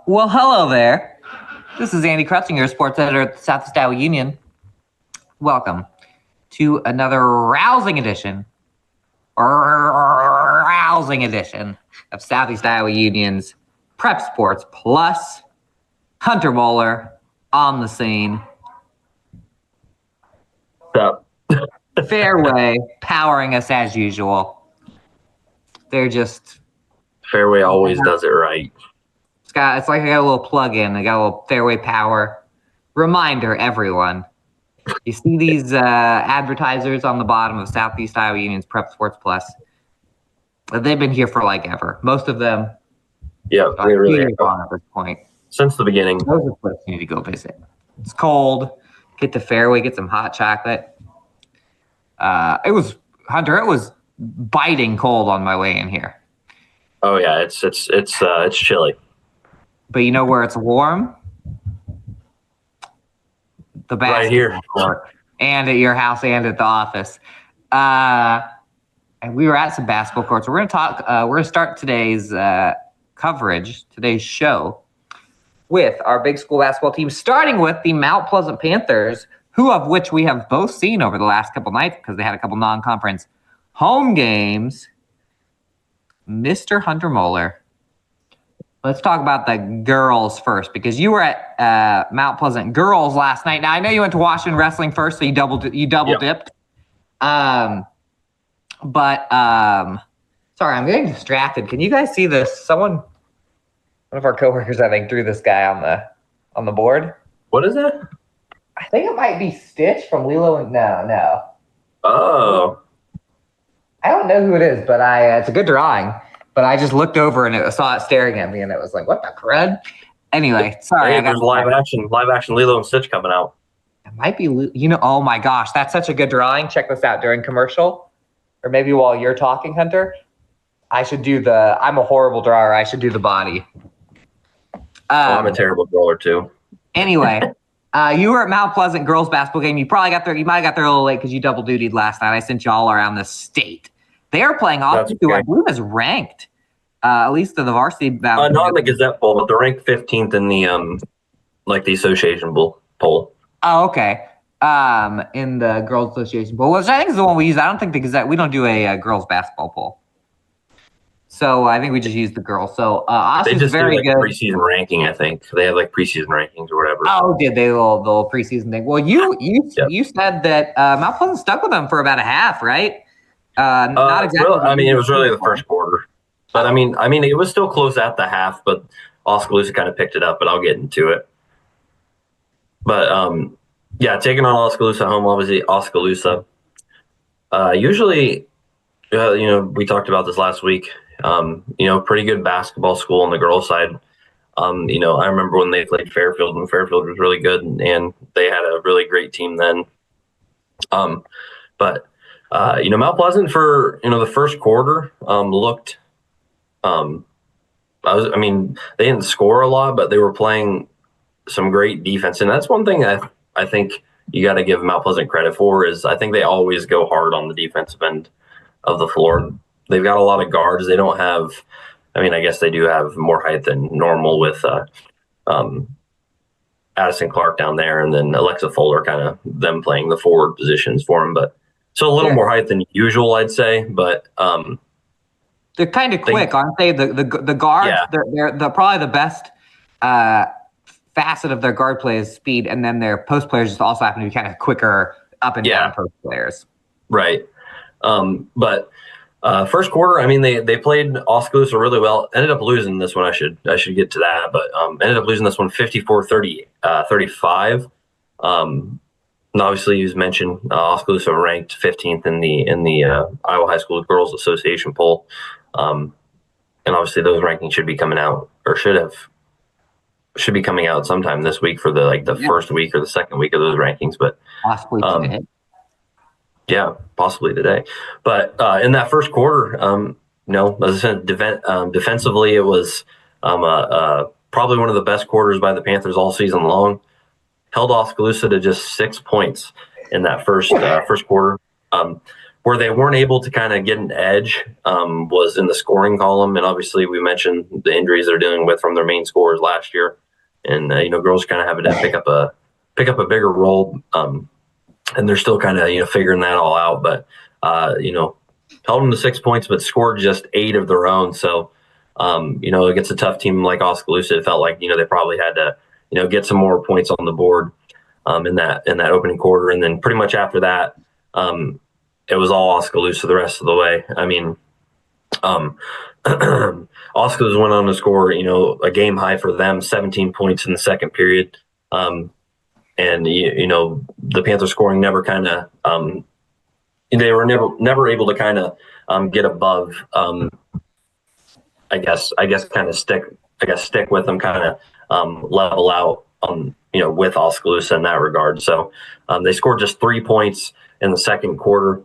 Well, hello there. This is Andy Krutzinger, your sports editor at the Southeast Iowa Union. Welcome to another rousing edition of Southeast Iowa Union's Prep Sports Plus. Hunter Moeller on the scene. Up. Fairway powering us as usual. They're just... Fairway always does it right. It's like I got a little plug-in. I got a little Fairway Power. Reminder, everyone. You see these advertisers on the bottom of Southeast Iowa Union's Prep Sports Plus. They've been here for like ever. Most of them Yeah, they really are gone at this point. Since the beginning. Those are places you need to go visit. It's cold. Get to Fairway, get some hot chocolate. It was biting cold on my way in here. Oh yeah, it's chilly. But you know where it's warm? The basketball right here, court, and at your house and at the office. And we were at some basketball courts. We're going to talk. We're going to start today's coverage, today's show, with our big school basketball team, starting with the Mount Pleasant Panthers, of which we have both seen over the last couple nights because they had a couple non-conference home games. Mr. Hunter Moeller. Let's talk about the girls first, because you were at Mount Pleasant girls last night. Now, I know you went to Washington Wrestling first, so you double dipped. Sorry, I'm getting distracted. Can you guys see this? One of our coworkers, I think, drew this guy on the board. What is that? I think it might be Stitch from Lilo and No. Oh. I don't know who it is, but it's a good drawing. But I just looked over and saw it staring at me, and it was like, what the crud? Anyway, sorry. Hey, there's live action Lilo and Stitch coming out. It might be, oh my gosh, that's such a good drawing. Check this out during commercial, or maybe while you're talking, Hunter. I'm a horrible drawer. I should do the body. I'm a terrible drawer too. Anyway, you were at Mount Pleasant girls basketball game. You might have got there a little late because you double dutied last night. I sent you all around the state. They are playing Austin, who I believe is ranked, at least to the varsity. Not in the Gazette Bowl, but they're ranked 15th in the the Association Bowl poll. Oh, okay. In the Girls Association Bowl, which I think is the one we use. I don't think the Gazette. We don't do a girls basketball poll, so I think we just use the girls. So Austin's they just very do good. Preseason ranking, I think they have preseason rankings or whatever. Oh, did they the little preseason thing? Well, you said that Mount Pleasant stuck with them for about a half, right? Not exactly. It was really the first quarter, but I mean, it was still close at the half. But Oskaloosa kind of picked it up. But I'll get into it. But taking on Oskaloosa home, obviously Oskaloosa. Usually, we talked about this last week. Pretty good basketball school on the girls' side. I remember when they played Fairfield, and Fairfield was really good, and they had a really great team then. Mount Pleasant for the first quarter looked. They didn't score a lot, but they were playing some great defense, and that's one thing I think you got to give Mount Pleasant credit for is I think they always go hard on the defensive end of the floor. They've got a lot of guards. They don't have. I guess they do have more height than normal with Addison Clark down there, and then Alexa Fuller, kind of them playing the forward positions for them, but. So a little more height than usual, I'd say, but they're kind of quick, aren't they? The guards, they're probably the best facet of their guard play is speed, and then their post players just also happen to be kind of quicker up and down post players. Right. But first quarter, they played Oskaloosa really well. Ended up losing this one. I should get to that, but ended up losing this one 54-35. And obviously, you mentioned Oskaloosa ranked 15th in the Iowa High School Girls Association poll, and obviously those rankings should be coming out, or should be coming out sometime this week for the first week or the second week of those rankings. But possibly today. Yeah, possibly today. But in that first quarter, as I said, defensively, it was probably one of the best quarters by the Panthers all season long. Held Oskaloosa to just 6 points in that first quarter. where they weren't able to kind of get an edge was in the scoring column. And obviously we mentioned the injuries they're dealing with from their main scorers last year. And, girls kind of having to pick up a bigger role. And they're still kind of, figuring that all out. But, held them to 6 points, but scored just 8 of their own. So, against a tough team like Oskaloosa, it felt like, they probably had to, get some more points on the board in that opening quarter. And then pretty much after that, it was all Oskaloosa the rest of the way. I mean, Oskaloosa went on to score, a game high for them, 17 points in the second period. And, the Panthers scoring never kind of they were never able to kind of get above, I guess kind of stick with them, kind of level out, with Oskaloosa in that regard. So they scored just 3 points in the second quarter.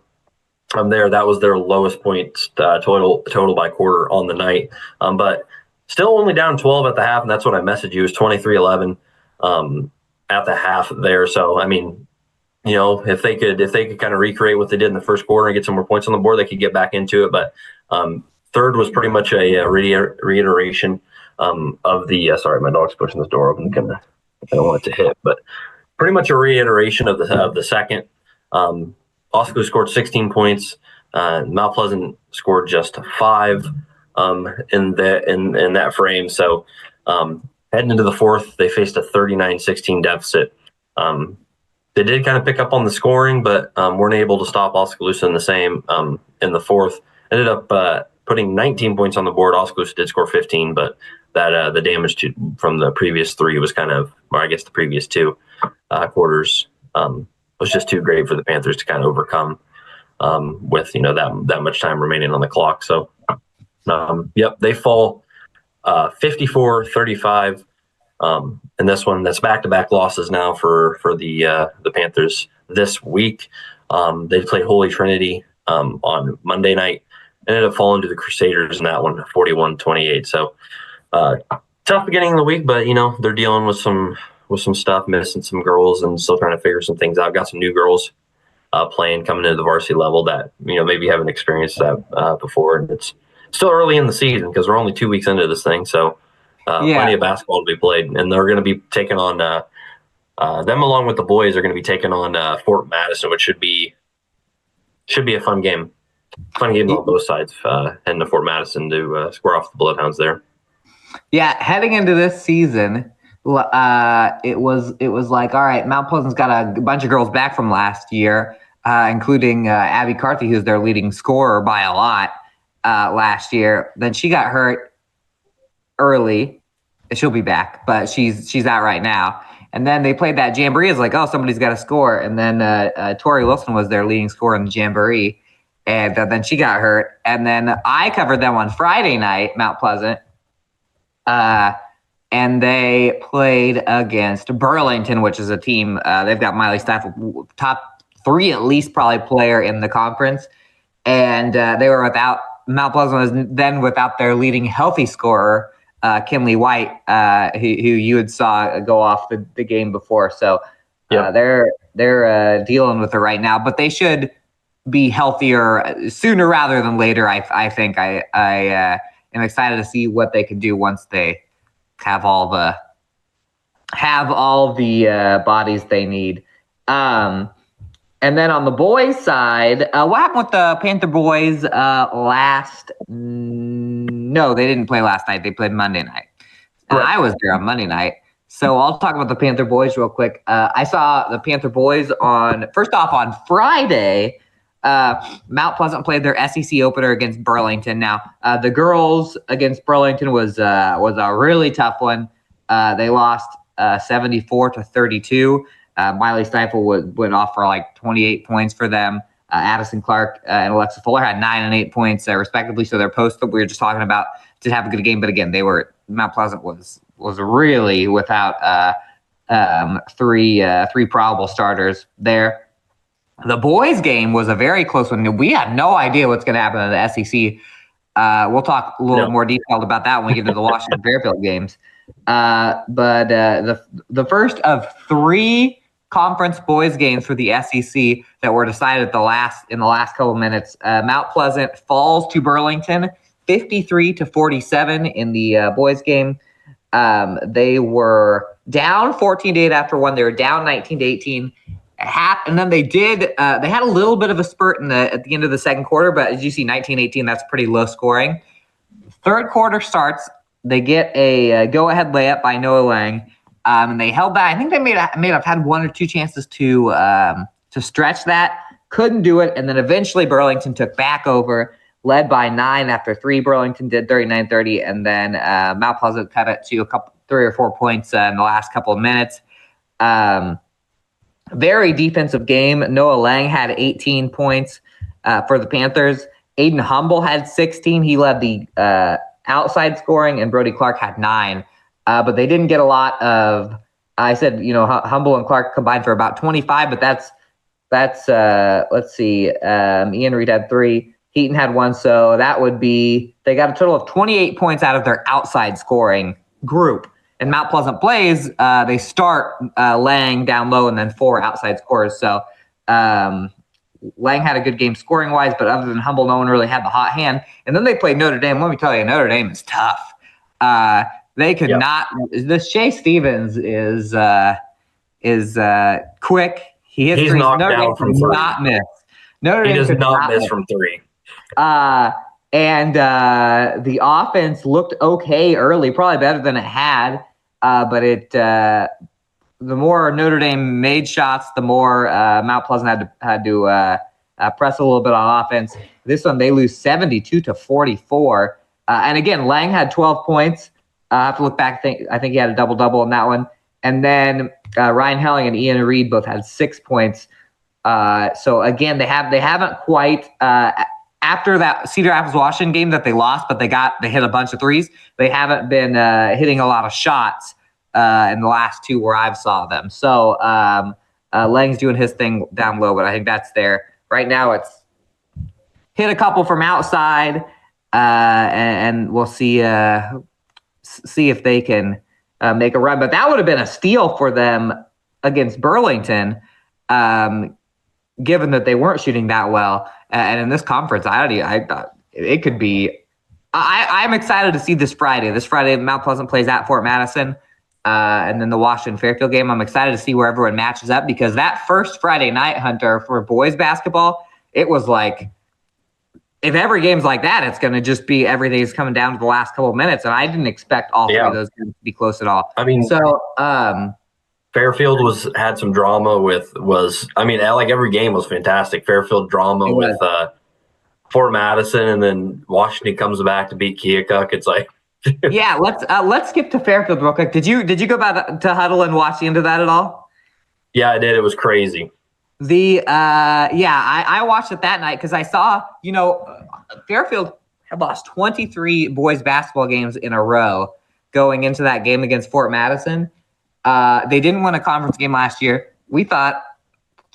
That was their lowest points total by quarter on the night. But still only down 12 at the half, and that's what I messaged you, is 23-11 at the half there. So I mean, if they could kind of recreate what they did in the first quarter and get some more points on the board, they could get back into it. But third was pretty much a reiteration of the. Sorry, my dog's pushing this door open. I don't want it to hit, but pretty much a reiteration of the second. Oskaloosa scored 16 points. Mount Pleasant scored just 5 in that frame. So heading into the fourth, they faced a 39-16 deficit. They did kind of pick up on the scoring, but weren't able to stop Oskaloosa in the same in the fourth. Ended up putting 19 points on the board. Oskaloosa did score 15, but that the damage from the previous 3 was kind of, or I guess the previous 2 quarters was just too great for the Panthers to kind of overcome with that much time remaining on the clock. So, they fall 54-35. And this one, that's back-to-back losses now for the Panthers this week. They played Holy Trinity on Monday night. Ended up falling to the Crusaders in that one, 41-28. So tough beginning of the week, but they're dealing with some stuff, missing some girls, and still trying to figure some things out. Got some new girls playing, coming into the varsity level that maybe haven't experienced that before. And it's still early in the season because we're only 2 weeks into this thing. So. Plenty of basketball to be played, and they're going to be taking on them along with the boys are going to be taking on Fort Madison, which should be a fun game. Fun game on both sides, heading to Fort Madison to square off the Bloodhounds there. Yeah, heading into this season, it was like, all right, Mount Pleasant's got a bunch of girls back from last year, including Abby Carthy, who's their leading scorer by a lot last year. Then she got hurt early. She'll be back, but she's out right now. And then they played that jamboree. It's like, oh, somebody's got to score. And then Tori Wilson was their leading scorer in the jamboree, and then she got hurt. And then I covered them on Friday night, Mount Pleasant, and they played against Burlington, which is a team. They've got Miley Stiefel, top 3 at least probably player in the conference, and they were without. Mount Pleasant was then without their leading healthy scorer, Kinley White, who you had saw go off the game before. So they're dealing with it right now, but they should be healthier sooner rather than later. I think I am excited to see what they can do once they have all the bodies they need. And then on the boys' side, what happened with the Panther boys No, they didn't play last night. They played Monday night. Right. I was there on Monday night. So I'll talk about the Panther boys real quick. I saw the Panther boys on Friday. Mount Pleasant played their SEC opener against Burlington. Now, the girls against Burlington was a really tough one. They lost 74-32. Miley Stiefel went off for like 28 points for them. Addison Clark and Alexa Fuller had 9 and 8 points respectively. So their post that we were just talking about did have a good game, but again, Mount Pleasant was really without three probable starters there. The boys' game was a very close one. We had no idea what's going to happen in the SEC. We'll talk a little more detailed about that when we get to the Washington and Fairfield games. But the first of 3 conference boys games for the SEC that were decided in the last couple minutes. Mount Pleasant falls to Burlington 53-47 in the boys game. They were down 14-8 after one. They were down 19-18. And then they had a little bit of a spurt at the end of the second quarter, but as you see, 19-18, that's pretty low scoring. Third quarter starts. They get a go-ahead layup by Noah Lang, and they held that. I think they may have had one or two chances to stretch that. Couldn't do it, and then eventually Burlington took back over, led by 9 after 3. Burlington did 39-30, and then Mount Pleasant cut it to 3 or 4 points in the last couple of minutes. Very defensive game. Noah Lang had 18 points for the Panthers. Aiden Humble had 16. He led the outside scoring, and Brody Clark had 9. But they didn't get a lot of. I said, Humble and Clark combined for about 25, but that's. Let's see. Ian Reed had 3. Heaton had 1, so that would be. They got a total of 28 points out of their outside scoring group. And Mount Pleasant plays, they start Lang down low and then 4 outside scorers. So Lang had a good game scoring-wise, but other than Humble, no one really had the hot hand. And then they played Notre Dame. Let me tell you, Notre Dame is tough. They could not – this Shea Stevens is quick. He hits He's threes. knocked Notre down Dame from does 3. not miss. Notre He Dame does not miss from 3. And the offense looked okay early, probably better than it had. But the more Notre Dame made shots, the more Mount Pleasant had to press a little bit on offense. This one they lose 72-44. And again, Lang had 12 points. I have to look back. I think he had a double-double in that one. And then Ryan Helling and Ian Reed both had 6 points. So again, they haven't quite after that Cedar Rapids Washington game that they lost, but they hit a bunch of threes. They haven't been hitting a lot of shots in the last 2 where I've saw them. So Lang's doing his thing down low, but I think that's there right now. It's hit a couple from outside, and we'll see if they can make a run. But that would have been a steal for them against Burlington. Given that they weren't shooting that well, and in this conference, I thought it could be. I'm excited to see this Friday. This Friday, Mount Pleasant plays at Fort Madison, and then the Washington Fairfield game. I'm excited to see where everyone matches up because that first Friday night, Hunter, for boys basketball, it was like if every game's like that, it's going to just be everything's coming down to the last couple of minutes, and I didn't expect all 3 of those games to be close at all. I mean, so. Fairfield had some drama like every game was fantastic. Fairfield drama with Fort Madison, and then Washington comes back to beat Keokuk. It's like, yeah. Let's skip to Fairfield real quick. Did you go back to Huddle and watch the end of that at all? Yeah, I did. It was crazy. I watched it that night because I saw Fairfield had lost 23 boys basketball games in a row going into that game against Fort Madison. They didn't win a conference game last year. We thought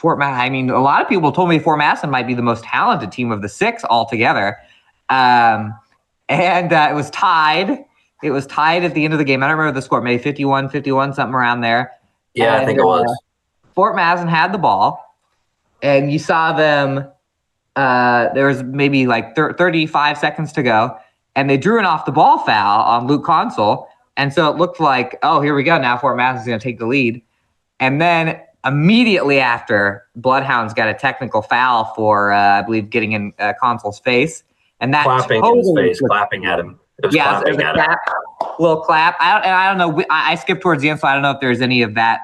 a lot of people told me Fort Madison might be the most talented team of the 6 altogether. And it was tied. It was tied at the end of the game. I don't remember the score, maybe 51, something around there. Yeah, I think it was. Fort Madison had the ball, and you saw them. There was maybe like 35 seconds to go, and they drew an off-the-ball foul on Luke Consul. And so it looked like, oh, here we go. Now Fort Madison's going to take the lead. And then immediately after, Bloodhounds got a technical foul for, I believe, getting in Consul's face. And that clapping in his face, clapping at him. It was clapping at him. Little clap. I don't know. I skipped towards the end, so I don't know if there's any of that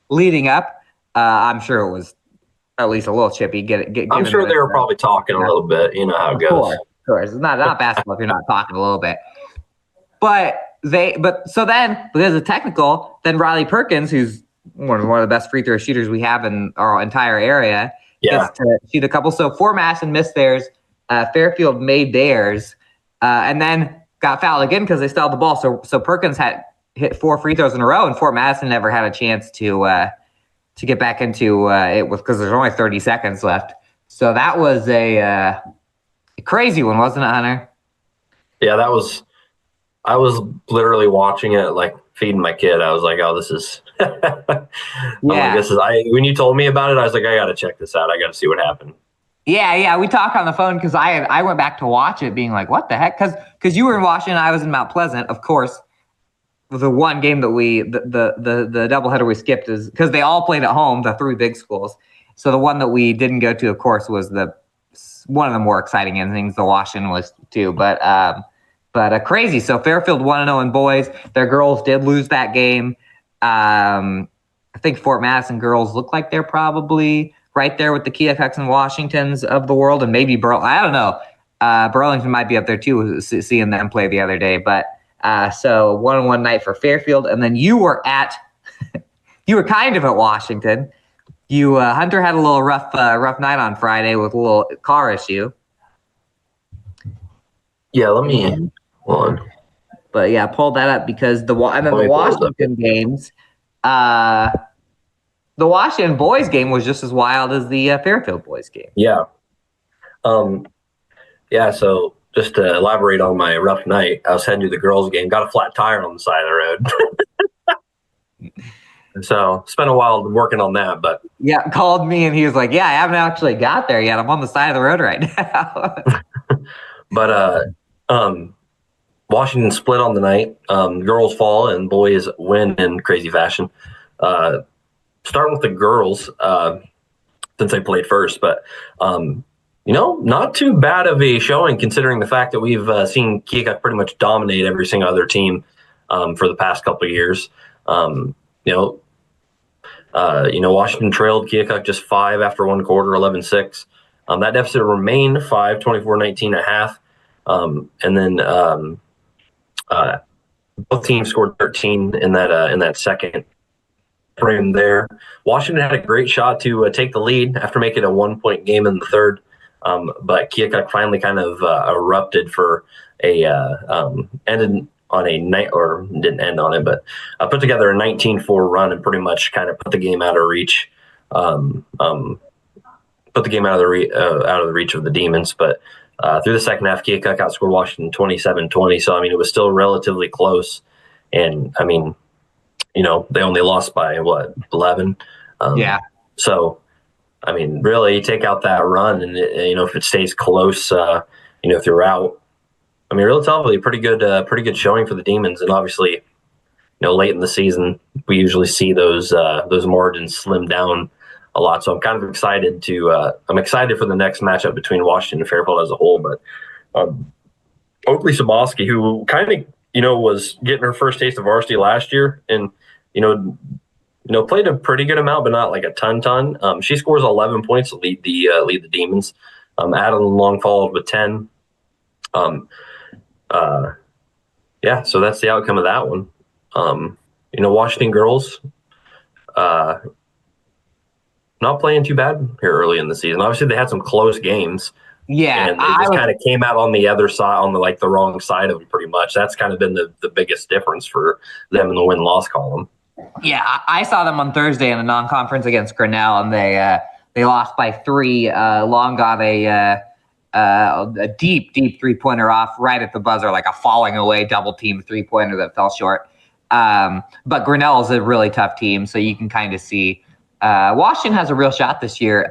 leading up. I'm sure it was at least a little chippy. I'm sure they were probably talking a little bit. You know how it goes. Of course. It's not basketball if you're not talking a little bit. But so then because of technical, then Riley Perkins, who's one of the best free throw shooters we have in our entire area, gets to shoot a couple. So Fort Madison missed theirs. Fairfield made theirs, and then got fouled again because they stole the ball. So Perkins had hit 4 free throws in a row, and Fort Madison never had a chance to get back into it because there's only 30 seconds left. So that was a crazy one, wasn't it, Hunter? Yeah, that was. I was literally watching it, like feeding my kid. I was like, "Oh, this is Yeah. When you told me about it, I was like, I got to check this out. I got to see what happened. Yeah. We talked on the phone because I went back to watch it, being like, what the heck? Because you were in Washington, I was in Mount Pleasant, of course. The one game that the doubleheader we skipped is because they all played at home, the three big schools. So the one that we didn't go to, of course, was one of the more exciting endings. The Washington was too, but crazy. So Fairfield 1-0 in boys. Their girls did lose that game. I think Fort Madison girls look like they're probably right there with the Keokuks and Washingtons of the world, and maybe I don't know. Burlington might be up there too, seeing them play the other day, but. So 1-1 night for Fairfield, and then you were you were kind of at Washington. You Hunter had a little rough night on Friday with a little car issue. Yeah, let me hold on. But yeah, pull that up because the Washington games, the Washington boys game was just as wild as the Fairfield boys game. Yeah. So just to elaborate on my rough night, I was heading to the girls' game, got a flat tire on the side of the road. So spent a while working on that. But yeah, called me and he was like, yeah, I haven't actually got there yet. I'm on the side of the road right now. But Washington split on the night. Girls fall and boys win in crazy fashion. Starting with the girls, since they played first, but not too bad of a showing considering the fact that we've seen Keokuk pretty much dominate every single other team for the past couple of years. Washington trailed Keokuk just 5 after one quarter, 11-6. That deficit remained 5, 24-19 at half. And then both teams scored 13 in that second frame there. Washington had a great shot to take the lead after making a 1-point game in the third. But Keokuk finally kind of erupted for ended on a night, or didn't end on it, but put together a 19-4 run and pretty much kind of put the game out of reach. Put the game out of the reach of the Demons. But through the second half, Keokuk outscored Washington 27-20. So it was still relatively close. And they only lost by 11. Yeah. So. Really, you take out that run, and if it stays close, throughout. Relatively pretty good showing for the Demons, and obviously, late in the season, we usually see those margins slim down a lot. So I'm kind of excited I'm excited for the next matchup between Washington and Fairfield as a whole. But Oakley Saboski, who kind of was getting her first taste of varsity last year, and played a pretty good amount, but not like a ton. She scores 11 points to lead the Demons. Adeline Long followed with 10. So that's the outcome of that one. Washington girls, not playing too bad here early in the season. Obviously, they had some close games. Yeah, and they just kind of came out on the other side, on the wrong side of it, pretty much. That's kind of been the biggest difference for them in the win-loss column. Yeah, I saw them on Thursday in a non-conference against Grinnell, and they lost by 3. Long got a deep 3-pointer off right at the buzzer, like a falling away double team 3-pointer that fell short. But Grinnell is a really tough team, so you can kind of see Washington has a real shot this year.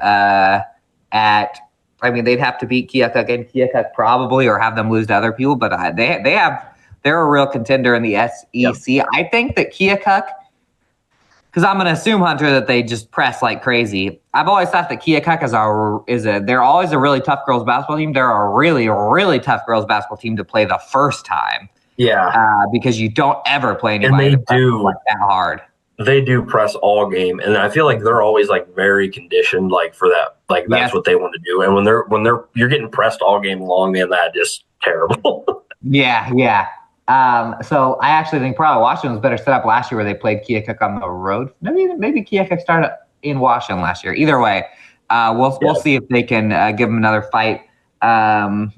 They'd have to beat Keokuk and Keokuk probably, or have them lose to other people, but they're a real contender in the SEC. Yep. I think that Keokuk. Because I'm going to assume, Hunter, that they just press like crazy. I've always thought that Keokuk they're always a really tough girls basketball team. They're a really, really tough girls basketball team to play the first time. Yeah. Because you don't ever play anybody like that hard. They do press all game, and I feel like they're always like very conditioned for that. That's what they want to do. And when you're getting pressed all game long, man, that is terrible. Yeah. So I actually think probably Washington was better set up last year where they played Keokuk on the road. Maybe Keokuk started in Washington last year. Either way, we'll see if they can give them another fight. The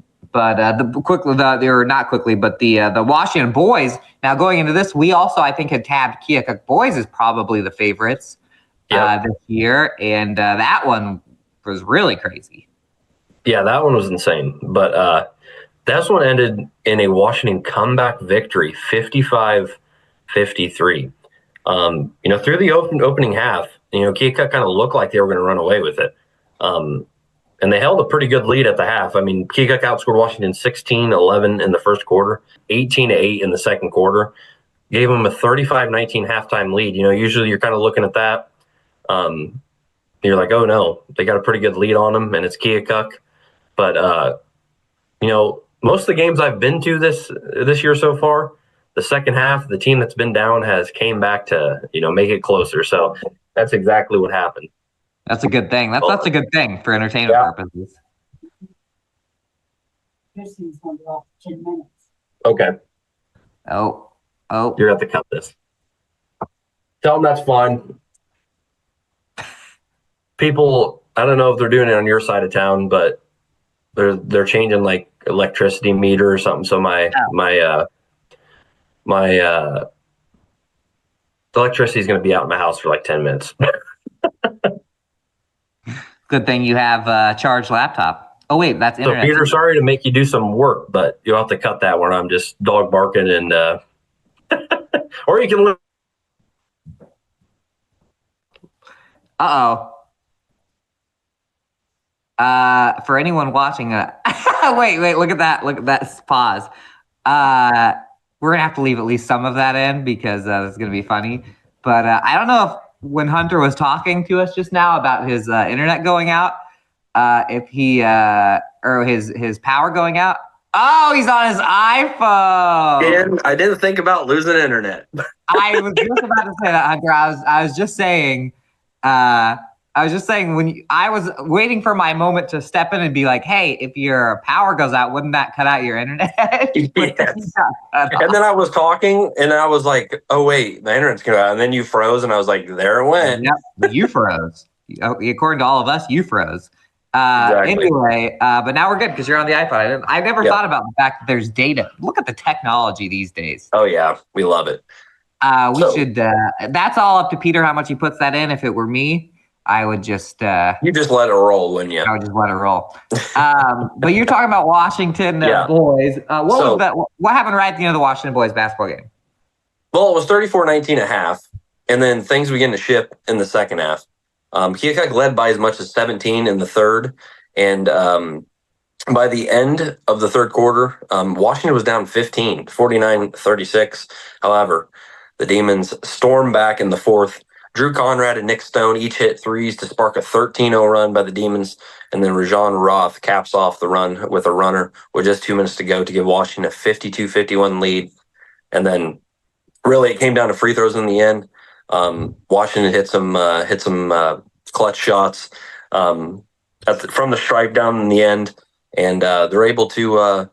Washington boys. Now going into this, we also I think had tabbed Keokuk boys as probably the favorites this year, and that one was really crazy. Yeah, that one was insane, but. That one ended in a Washington comeback victory, 55-53. Through the opening half, Keokuk kind of looked like they were going to run away with it. And they held a pretty good lead at the half. I mean, Keokuk outscored Washington 16-11 in the first quarter, 18-8 in the second quarter. Gave them a 35-19 halftime lead. Usually you're kind of looking at that. You're like, oh no, they got a pretty good lead on them, and it's Keokuk. But most of the games I've been to this year so far, the second half, the team that's been down has came back to make it closer. So that's exactly what happened. That's a good thing. That's a good thing for entertainment purposes. Christine's going to be off 10 minutes. Okay. Oh. You're going to have to cut this. Tell them that's fine. People, I don't know if they're doing it on your side of town, but they're changing like electricity meter or something. So my electricity is going to be out in my house for like 10 minutes. Good thing you have a charged laptop. Oh wait, that's internet. So Peter, sorry to make you do some work, but you'll have to cut that when I'm just dog barking and or you can. For anyone watching, wait, look at that pause. We're gonna have to leave at least some of that in because it's gonna be funny. But I don't know if when Hunter was talking to us just now about his internet going out, if he or his power going out. Oh, he's on his iPhone. And I didn't think about losing internet. I was just about to say that, Hunter. I was just saying. When I was waiting for my moment to step in and be like, "Hey, if your power goes out, wouldn't that cut out your internet?" Yes. And then I was talking, and I was like, "Oh wait, the internet's going out." And then you froze, and I was like, "There it went." Yep, you froze. According to all of us, you froze. Exactly. Anyway, but now we're good because you're on the iPhone. I've never thought about the fact that there's data. Look at the technology these days. Oh yeah, we love it. Should. That's all up to Peter how much he puts that in. If it were me, I would just. You just let it roll, wouldn't you? I would just let it roll. But you're talking about Washington boys. What happened right at the end of the Washington boys basketball game? Well, it was 34-19 at half, and then things began to shift in the second half. Keokuk led by as much as 17 in the third, and by the end of the third quarter, Washington was down 15, 49-36. However, the Demons stormed back in the fourth. Drew Conrad and Nick Stone each hit threes to spark a 13-0 run by the Demons, and then Rajon Roth caps off the run with a runner with just 2 minutes to go to give Washington a 52-51 lead. And then really it came down to free throws in the end. Washington hit some clutch shots from the stripe down in the end, and they're able to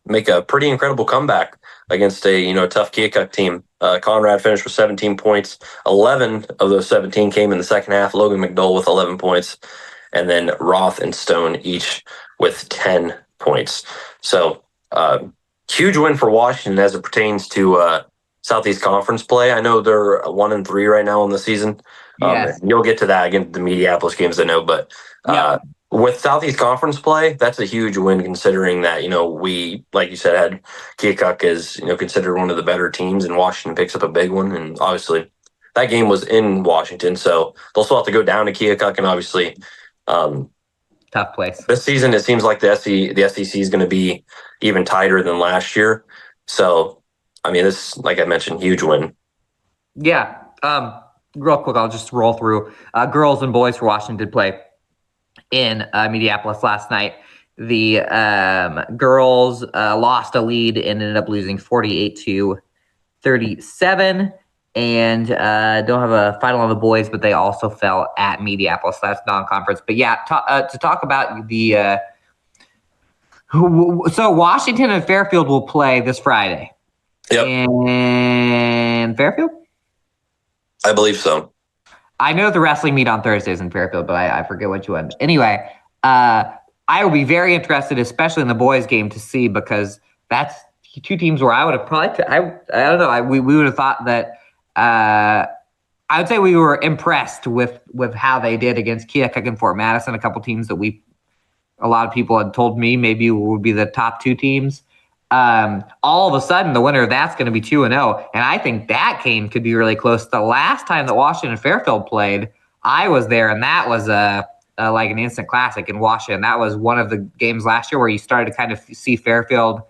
make a pretty incredible comeback against a tough Keokuk team. Conrad finished with 17 points. 11 of those 17 came in the second half. Logan McDowell with 11 points, and then Roth and Stone each with 10 points. So huge win for Washington as it pertains to Southeast Conference play. I know they're 1-3 right now in the season. Yes. You'll get to that against the Mediapolis games, I know, but with Southeast Conference play, that's a huge win considering that, we, like you said, had Keokuk as, considered one of the better teams, and Washington picks up a big one. And obviously that game was in Washington, so they'll still have to go down to Keokuk, and obviously tough place. This season, it seems like the SEC is going to be even tighter than last year. So, I mean, this, like I mentioned, huge win. Yeah. Real quick, I'll just roll through. Girls and boys for Washington did play in Mediapolis last night. The girls lost a lead and ended up losing 48-37. And don't have a final on the boys, but they also fell at Mediapolis. That's non-conference. But yeah, to talk about the so Washington and Fairfield will play this Friday. Yep. In Fairfield? I believe so. I know the wrestling meet on Thursdays in Fairfield, but I forget which one. Anyway, I will be very interested, especially in the boys' game, to see, because that's two teams where I would have probably I don't know. We would have thought that. I would say we were impressed with how they did against Keokuk and Fort Madison, a couple teams that a lot of people had told me maybe would be the top two teams. All of a sudden, the winner of that's going to be 2-0. And I think that game could be really close. The last time that Washington and Fairfield played, I was there, and that was like an instant classic in Washington. That was one of the games last year where you started to kind of see Fairfield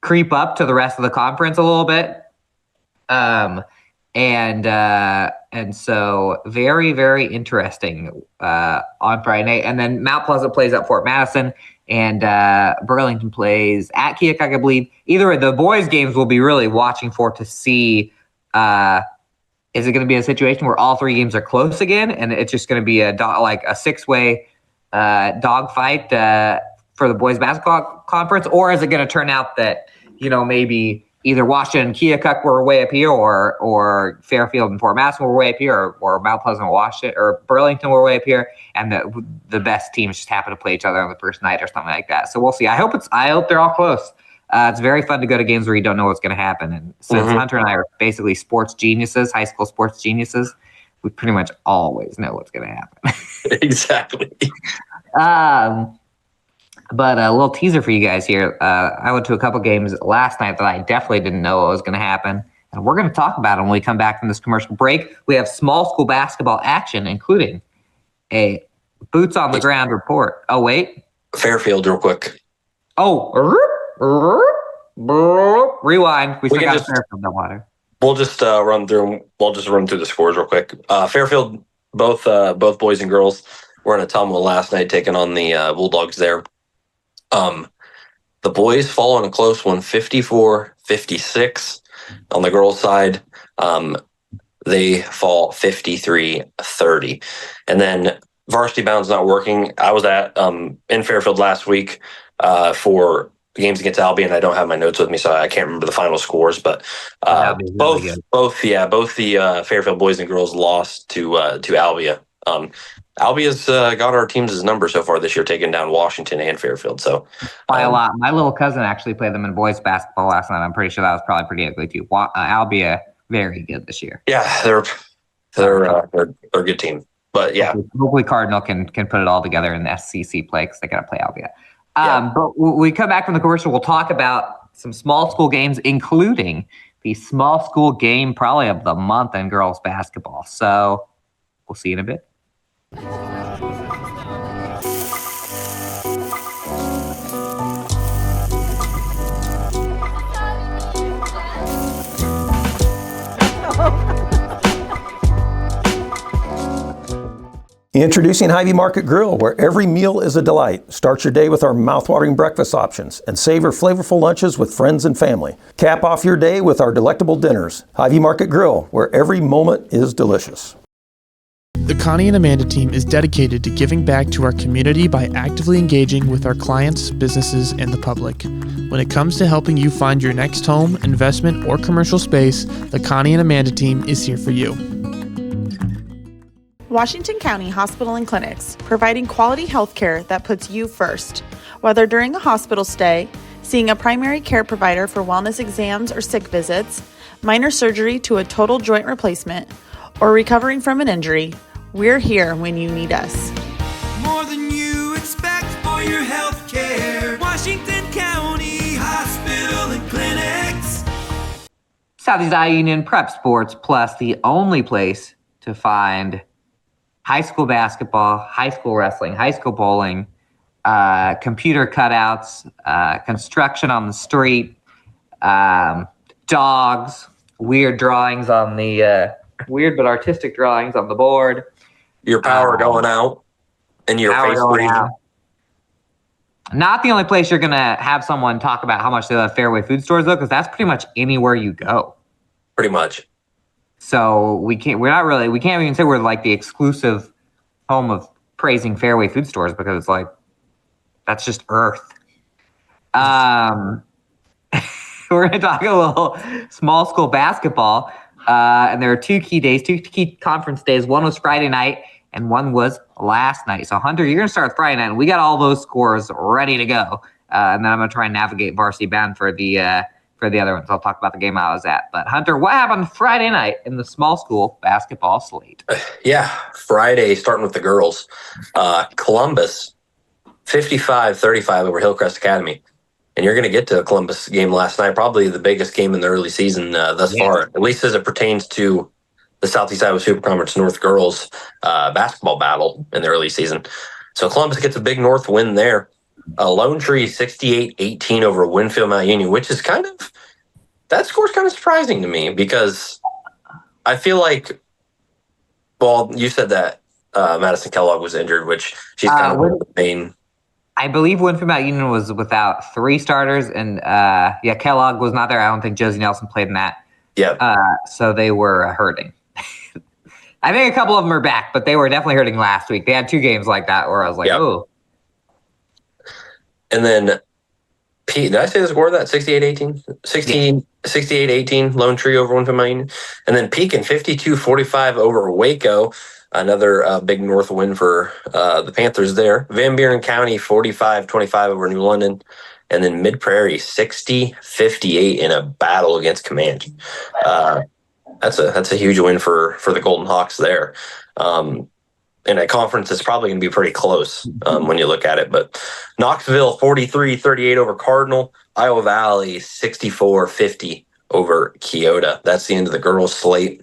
creep up to the rest of the conference a little bit. And so very, very interesting on Friday night. And then Mount Pleasant plays at Fort Madison, and Burlington plays at Keokuk, I believe. Either way, the boys' games will be really watching for to see is it going to be a situation where all three games are close again, and it's just going to be like a six-way dogfight for the boys' basketball conference, or is it going to turn out that maybe either Washington and Keokuk were way up here, or Fairfield and Fort Madison were way up here, or Mount Pleasant, Washington, or Burlington were way up here, and the best teams just happen to play each other on the first night or something like that. So we'll see. I hope they're all close. It's very fun to go to games where you don't know what's going to happen. And since Hunter and I are basically sports geniuses, high school sports geniuses, we pretty much always know what's going to happen. Exactly. But a little teaser for you guys here. I went to a couple games last night that I definitely didn't know what was going to happen. And we're going to talk about it when we come back from this commercial break. We have small school basketball action, including a boots on the ground report. Oh, wait. Fairfield real quick. Oh, rewind. We still got Fairfield no water. We'll just run through the scores real quick. Fairfield, both boys and girls were in a tumble last night, taking on the Bulldogs there. The boys fall in a close one, 54-56. On the girls' side, they fall 53-30. And then varsity bound's not working. I was at in Fairfield last week for games against Albion. I don't have my notes with me, so I can't remember the final scores. But both the Fairfield boys and girls lost to Albia. Albia's got our teams' number so far this year, taking down Washington and Fairfield. So by a lot. My little cousin actually played them in boys basketball last night. I'm pretty sure that was probably pretty ugly too. Albia very good this year. Yeah, they're a good team. But yeah, hopefully Cardinal can put it all together in the SCC play because they got to play Albia. But when we come back from the commercial, we'll talk about some small school games, including the small school game probably of the month in girls basketball. So we'll see you in a bit. Introducing Hy-Vee Market Grill, where every meal is a delight. Start your day with our mouthwatering breakfast options and savor flavorful lunches with friends and family. Cap off your day with our delectable dinners. Hy-Vee Market Grill, where every moment is delicious. The Connie and Amanda team is dedicated to giving back to our community by actively engaging with our clients, businesses, and the public. When it comes to helping you find your next home, investment, or commercial space, the Connie and Amanda team is here for you. Washington County Hospital and Clinics, providing quality health care that puts you first. Whether during a hospital stay, seeing a primary care provider for wellness exams or sick visits, minor surgery to a total joint replacement, or recovering from an injury, we're here when you need us. More than you expect for your health care. Washington County Hospital and Clinics. Southeast Iowa Union Prep Sports Plus, the only place to find high school basketball, high school wrestling, high school bowling, computer cutouts, construction on the street, dogs, weird drawings on the weird but artistic drawings on the board. Your power going out and your face breathing. Not the only place you're gonna have someone talk about how much they love Fairway food stores though, because that's pretty much anywhere you go. Pretty much. So we can't even say we're like the exclusive home of praising Fairway food stores because it's like, that's just earth. We're going to talk a little small school basketball. And there are two key conference days. One was Friday night and one was last night. So Hunter, you're going to start with Friday night and we got all those scores ready to go. And then I'm going to try and navigate varsity bound for the other ones. I'll talk about the game I was at. But Hunter, what happened Friday night in the small school basketball slate? Yeah, Friday, starting with the girls. Columbus, 55-35 over Hillcrest Academy. and you're going to get to a Columbus game last night, probably the biggest game in the early season thus far, at least as it pertains to the Southeast Iowa Super Conference North girls basketball battle in the early season. So Columbus gets a big North win there. Lone Tree 68-18 over Winfield Mount Union, which is that score's kind of surprising to me because I feel like, well, you said that Madison Kellogg was injured, which she's kind of the main. I believe Winfield Mount Union was without 3 starters, and Kellogg was not there. I don't think Josie Nelson played in that. Yeah. So they were hurting. I think a couple of them are back, but they were definitely hurting last week. They had 2 games like that where I was like, oh. And then, did I say the score of that? 68-18? 68-18, Lone Tree over Winfield Mount Union. And then Pekin 52-45 over Waco. Another big North win for the Panthers there. Van Buren County 45-25 over New London. And then Mid Prairie 60-58 in a battle against Comanche. That's a huge win for the Golden Hawks there. In a conference that's probably going to be pretty close when you look at it. But Knoxville 43-38 over Cardinal. Iowa Valley 64-50 over Keota. That's the end of the girls' slate.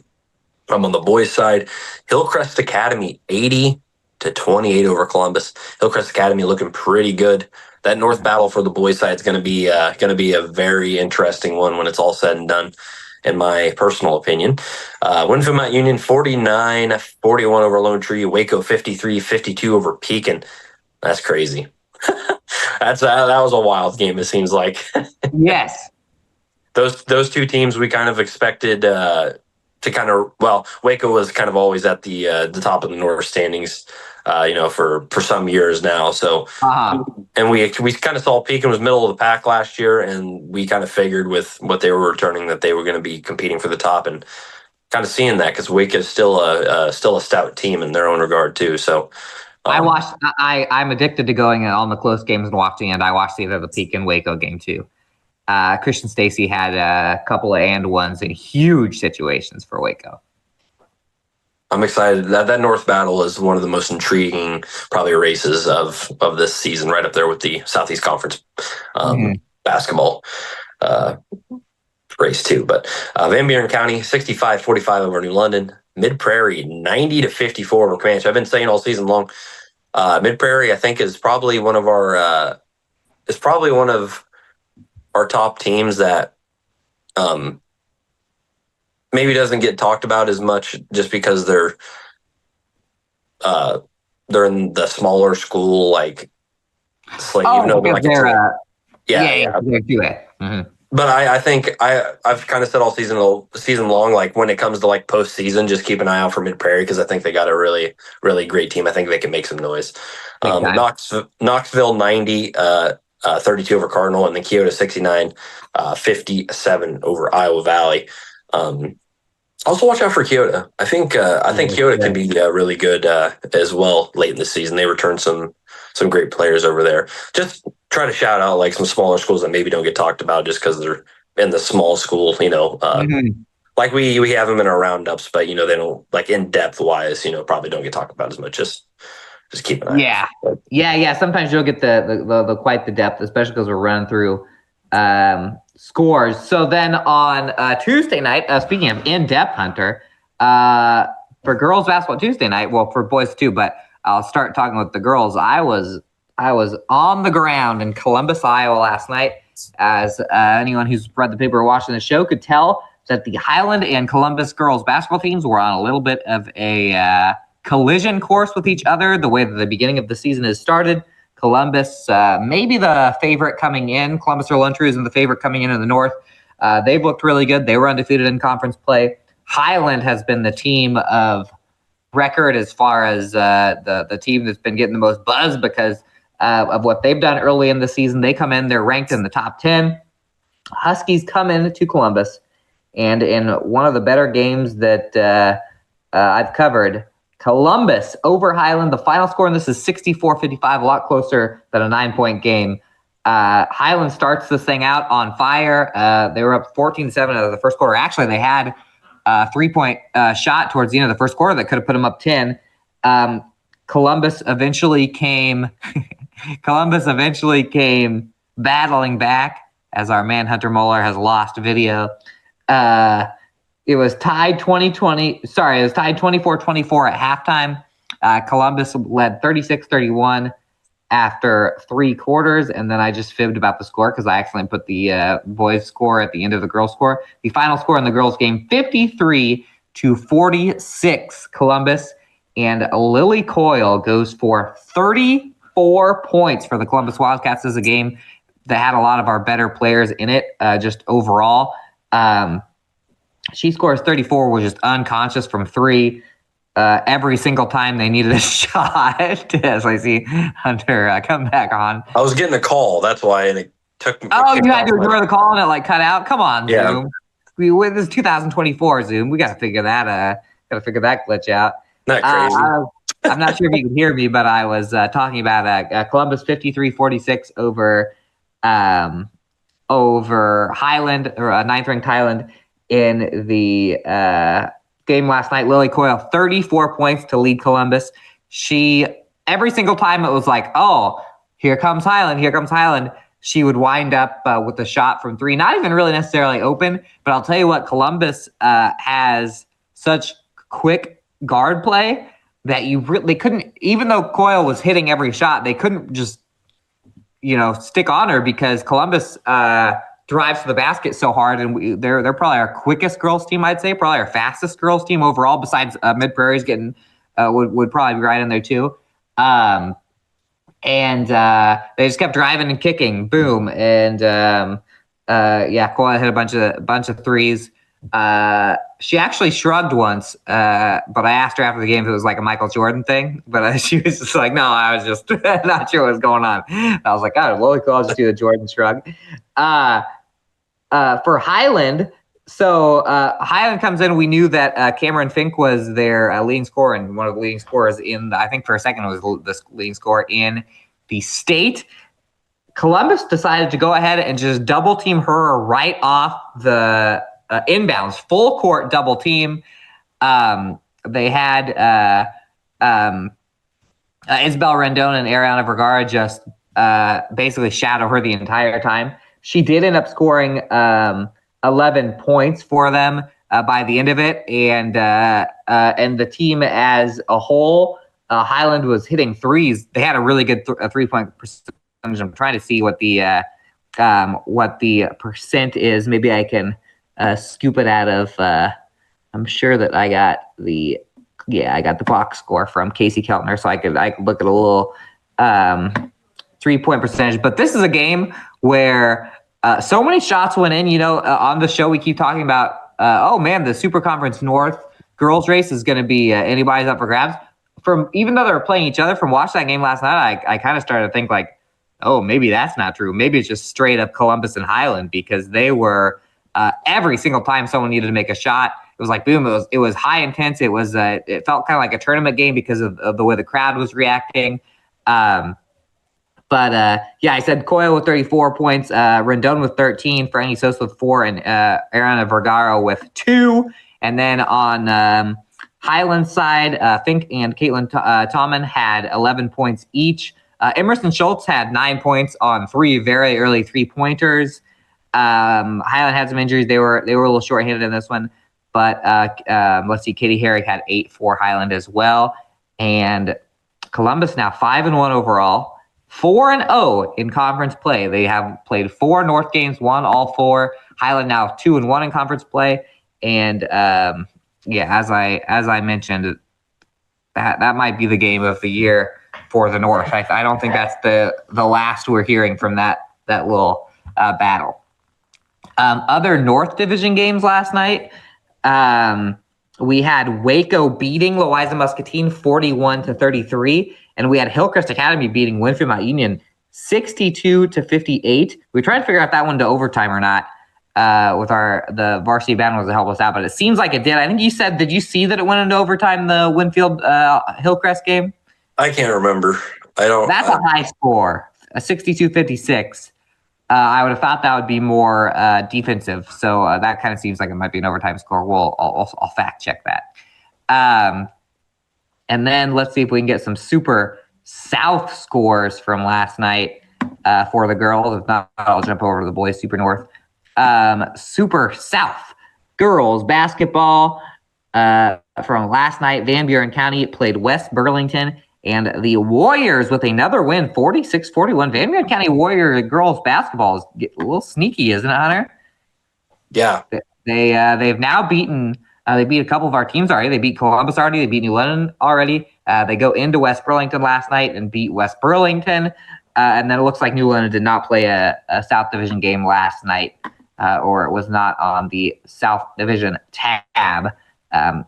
On the boys' side, Hillcrest Academy 80-28 over Columbus. Hillcrest Academy looking pretty good. That North battle for the boys' side is going to be a very interesting one when it's all said and done, in my personal opinion. Winfield Mount Union 49-41 over Lone Tree. Waco 53-52 over Pekin. That's crazy. That was a wild game, it seems like. Yes. Those 2 teams we kind of expected Waco was kind of always at the top of the North standings, for some years now. So, and we kind of saw Pekin was middle of the pack last year, and we kind of figured with what they were returning that they were going to be competing for the top, and kind of seeing that because Waco is still a stout team in their own regard too. So, I'm addicted to going on the close games and watching it. I watched either the Pekin Waco game too. Christian Stacy had a couple of and ones in huge situations for Waco. I'm excited. That North battle is one of the most intriguing probably races of this season, right up there with the Southeast Conference basketball race too. But Van Buren County 65-45 over New London. Mid Prairie 90-54 over Comanche. I've been saying all season long, Mid Prairie I think is probably one of our top teams that maybe doesn't get talked about as much just because they're in the smaller school slate. Even though they're do it. Mm-hmm. But I think I've kind of said all season long, like when it comes to postseason, just keep an eye out for Mid Prairie because I think they got a really, really great team. I think they can make some noise. Knoxville 90, 32 over Cardinal, and then Keota 69, 57 over Iowa Valley. Also watch out for Keota. I think Keota can be really good as well late in the season. They returned some great players over there. Just try to shout out some smaller schools that maybe don't get talked about just because they're in the small school, like we have them in our roundups, but they don't in depth wise, probably don't get talked about as much. Just keep an eye out. Yeah. Sometimes you'll get the quite the depth, especially because we're running through scores. So then on Tuesday night, speaking of in-depth, Hunter, for girls basketball Tuesday night, well, for boys too, but I'll start talking with the girls. I was on the ground in Columbus, Iowa last night. As anyone who's read the paper or watching the show could tell, that the Highland and Columbus girls basketball teams were on a little bit of a collision course with each other. The way that the beginning of the season has started, Columbus maybe the favorite coming in. Columbus or Lone Tree isn't the favorite coming into the North. They've looked really good. They were undefeated in conference play. Highland has been the team of record as far as the team that's been getting the most buzz because of what they've done early in the season. They come in, they're ranked in the top 10. Huskies come in to Columbus, and in one of the better games that I've covered, Columbus over Highland. The final score in this is 64-55, a lot closer than a 9-point game. Highland starts this thing out on fire. They were up 14-7 out of the first quarter. Actually, they had a 3-point shot towards the end of the first quarter that could have put them up 10. Columbus eventually came battling back as our man Hunter Muller has lost video. It was tied 24-24 at halftime. Columbus led 36-31 after 3 quarters, and then I just fibbed about the score because I accidentally put the boys' score at the end of the girls' score. The final score in the girls' game, 53-46 Columbus, and Lily Coyle goes for 34 points for the Columbus Wildcats. This is a game that had a lot of our better players in it, just overall. She scores 34, was just unconscious from 3 every single time they needed a shot. As I see Hunter come back on. I was getting a call, that's why, and it took me. Oh, you had to ignore the call and it cut out? Come on, Yeah. Zoom. This is 2024 Zoom. We got to figure that glitch out. Not crazy. I'm not sure if you can hear me, but I was talking about Columbus 53-46 over Highland, or 9th-ranked Highland in the game last night. Lily Coyle, 34 points to lead Columbus. She, every single time it was like, oh, here comes Highland, she would wind up with a shot from 3, not even really necessarily open, but I'll tell you what, Columbus has such quick guard play that they couldn't, even though Coyle was hitting every shot, they couldn't just, stick on her because Columbus drives to the basket so hard, and they're probably our quickest girls team, I'd say, probably our fastest girls team overall, besides Mid Prairie's getting would probably be right in there too. And they just kept driving and kicking, boom, and Coyle hit a bunch of threes. She actually shrugged once, but I asked her after the game if it was like a Michael Jordan thing, but she was just like, no, I was just not sure what was going on. I was like, oh, well, I'll just do the Jordan shrug. For Highland, so Highland comes in. We knew that Cameron Fink was their leading scorer, and one of the leading scorers I think for a second it was the leading scorer in the state. Columbus decided to go ahead and just double team her right off the inbounds, full court double team. They had Isabel Rendon and Ariana Vergara just basically shadow her the entire time. She did end up scoring 11 points for them by the end of it, and the team as a whole, Highland was hitting threes. They had a really good 3-point percentage. I'm trying to see what the percent is. Maybe I can scoop it out of. I'm sure that I got the box score from Casey Keltner, so I could look at a little 3-point percentage. But this is a game where so many shots went in. On the show we keep talking about. Oh man, the Super Conference North girls race is going to be anybody's up for grabs. Even though they were playing each other, from watching that game last night, I kind of started to think like, oh, maybe that's not true. Maybe it's just straight up Columbus and Highland, because they were every single time someone needed to make a shot, it was like boom. It was high intense. It felt kind of like a tournament game because of the way the crowd was reacting. I said Coyle with 34 points, Rendon with 13, Franny Sosa with 4, and Ariana Vergara with 2. And then on Highland side, Fink and Caitlin Tommen had 11 points each. Emerson Schultz had 9 points on 3 very early 3-pointers. Highland had some injuries. They were a little short-handed in this one. But let's see, Katie Herrick had 8 for Highland as well. And Columbus now 5-1 overall, 4-0 in conference play. They have played 4 North games, won all 4. Highland now 2-1 in conference play. And as I mentioned, that might be the game of the year for the North. I don't think that's the last we're hearing from that little battle. Other North Division games last night, we had Waco beating Louisa Muscatine 41-33, and we had Hillcrest Academy beating Winfield Mount Union 62-58. We tried to figure out that one to overtime or not with the varsity band to help us out, but it seems like it did. I think you said, did you see that it went into overtime, the Winfield Hillcrest game? I can't remember. That's a high score, a 62-56. I would have thought that would be more defensive, so that kind of seems like it might be an overtime score. I'll fact check that. And then let's see if we can get some Super South scores from last night. for the girls. If not, I'll jump over to the boys. Super North. Super South girls basketball from last night. Van Buren County played West Burlington, and the Warriors with another win, 46-41. Van Buren County Warrior girls basketball is a little sneaky, isn't it, Hunter? Yeah. They've now beaten. They beat a couple of our teams already. They beat Columbus already. They beat New London already. They go into West Burlington last night and beat West Burlington. And then it looks like New London did not play a South Division game last night, or it was not on the South Division tab.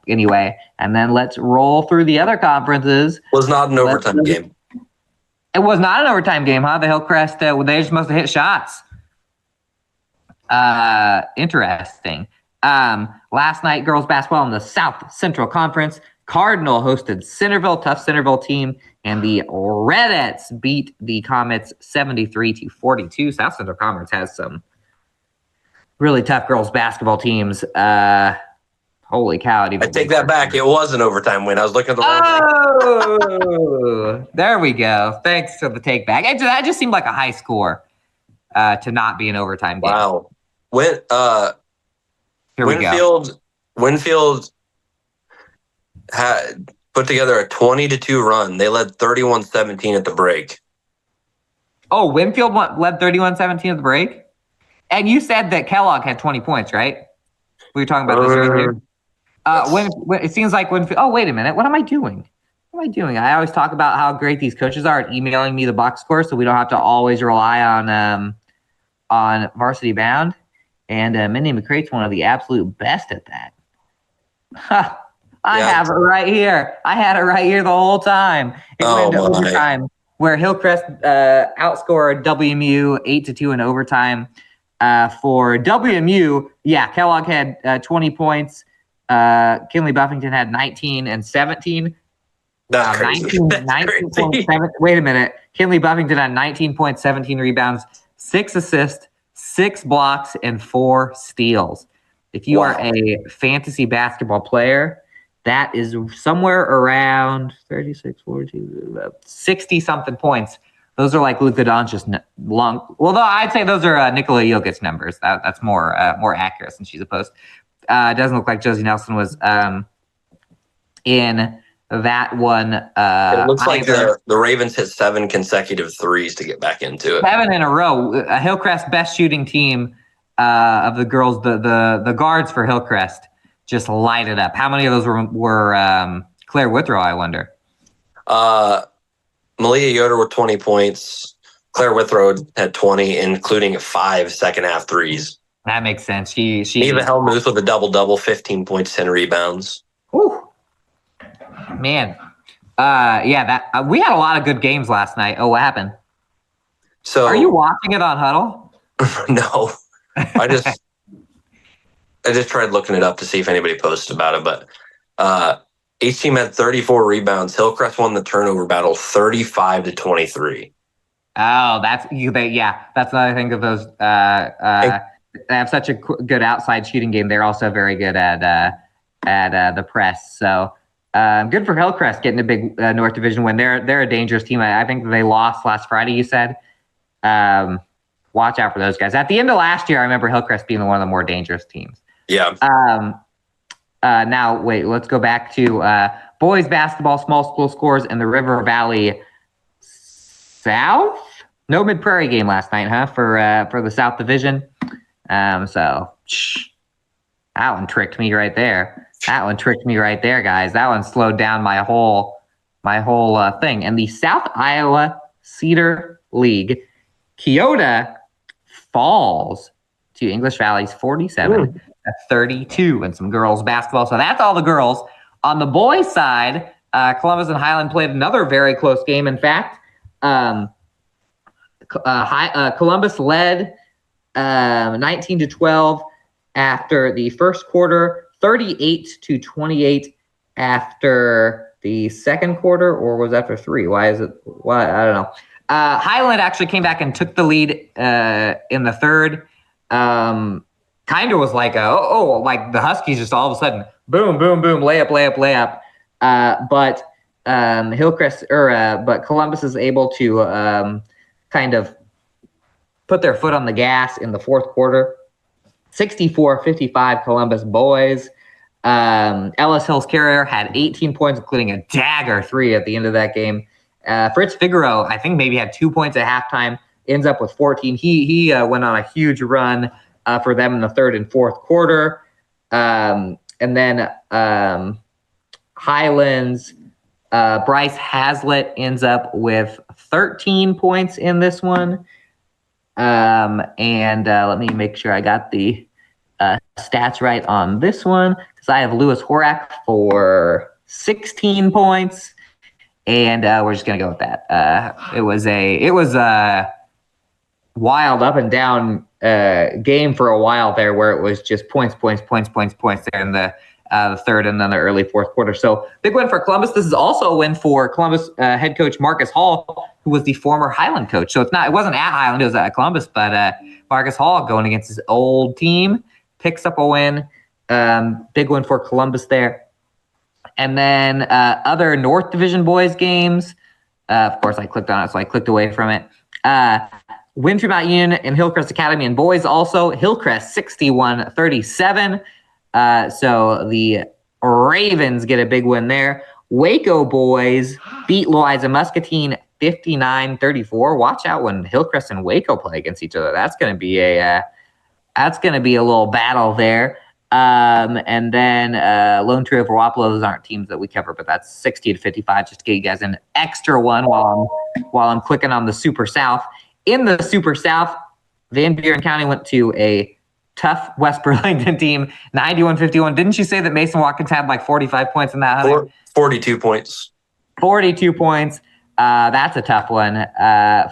Anyway, and then let's roll through the other conferences. Was not an overtime game. It was not an overtime game, huh? The Hillcrest, they just must have hit shots. Interesting. Last night, girls basketball in the South Central Conference. Cardinal hosted Centerville, tough Centerville team, and the Redettes beat the Comets 73-42. South Central Conference has some really tough girls basketball teams. Holy cow. I take that back. It was an overtime win. I was looking at the wrong thing. There we go. Thanks for the take back. That just seemed like a high score to not be an overtime game. Wow. Here we go. Winfield had put together a 20-2 run. They led 31-17 at the break. Oh, Winfield led 31-17 at the break? And you said that Kellogg had 20 points, right? We were talking about this earlier. When it seems like Winfield. Oh, wait a minute. What am I doing? I always talk about how great these coaches are at emailing me the box score, so we don't have to always rely on Varsity Bound. And Minnie McCrate's one of the absolute best at that. I have it right here. I had it right here the whole time. It went to overtime, where Hillcrest outscored WMU 8-2 in overtime. For WMU, Kellogg had 20 points. Kinley Buffington had 19 and 17. That's crazy. 19.7. Wait a minute. Kinley Buffington had 19 points, 17 rebounds, 6 assists, 6 blocks, and 4 steals. If you are a fantasy basketball player, that is somewhere around 36, 42, 60-something points. Those are like Luka Doncic long. Well, I'd say those are Nikola Jokic numbers. That's more accurate since she's a post. It doesn't look like Josie Nelson was in that one. It looks like the Ravens hit 7 consecutive threes to get back into it. 7 in a row. Hillcrest's best shooting team of the girls, the guards for Hillcrest, just light it up. How many of those were Claire Withrow, I wonder? Malia Yoder with 20 points. Claire Withrow had 20, including 5 second-half threes. That makes sense. Eva Hellmuth with a double-double, 15 points, 10 rebounds. Whew. Man. We had a lot of good games last night. Oh, what happened? So, are you watching it on Huddle? No. I just tried looking it up to see if anybody posted about it, but each team had 34 rebounds. Hillcrest won the turnover battle 35-23. Oh, that's another thing of those. They have such a good outside shooting game. They're also very good at the press. So good for Hillcrest getting a big North Division win. They're a dangerous team. I think they lost last Friday. You said. Watch out for those guys. At the end of last year, I remember Hillcrest being one of the more dangerous teams. Yeah. Now, wait, let's go back to boys basketball, small school scores in the River Valley South. No Mid-Prairie game last night, huh, for the South Division. So that one tricked me right there. Guys. That one slowed down my whole thing. And the South Iowa Cedar League, Keota falls to English Valley's 47-32 in some girls basketball. So that's all the girls. On the boys' side, Columbus and Highland played another very close game. In fact, Columbus led 19-12 after the first quarter, 38-28 after the second quarter, or was after 3? Why? I don't know. Highland actually came back and took the lead in the third. Kind of was like like the Huskies just all of a sudden boom, boom, boom, layup. But Hillcrest but Columbus is able to kind of put their foot on the gas in the fourth quarter. 64-55 Columbus boys. Ellis Hills Carrier had 18 points, including a dagger 3 at the end of that game. Fritz Figaro, I think maybe had 2 points at halftime, ends up with 14. He went on a huge run for them in the third and fourth quarter. And then Highlands, Bryce Hazlitt ends up with 13 points in this one. And let me make sure I got the stats right on this one, because I have Lewis Horak for 16 points, and we're just gonna go with that. It was a wild up and down game for a while there, where it was just points there in the third and then the early fourth quarter. So big win for Columbus. This is also a win for Columbus head coach Marcus Hall, who was the former Highland coach. So it wasn't at Highland, it was at Columbus, but Marcus Hall going against his old team picks up a win. Big win for Columbus there. And then other North Division boys games. Of course, I clicked on it, so I clicked away from it. Win Mount Union and Hillcrest Academy and boys also. Hillcrest 61-37. So the Ravens get a big win there. Waco boys beat Louisa Muscatine 59-34. Watch out when Hillcrest and Waco play against each other. That's going to be a little battle there. And then Lone Tree of Wapello, those aren't teams that we cover, but that's 60-55, just to get you guys an extra one while I'm clicking on the Super South. In the Super South, Van Buren County went to a tough West Burlington team, 91-51. Didn't you say that Mason Watkins had like 45 points in that? 42 points. 42 points. That's a tough one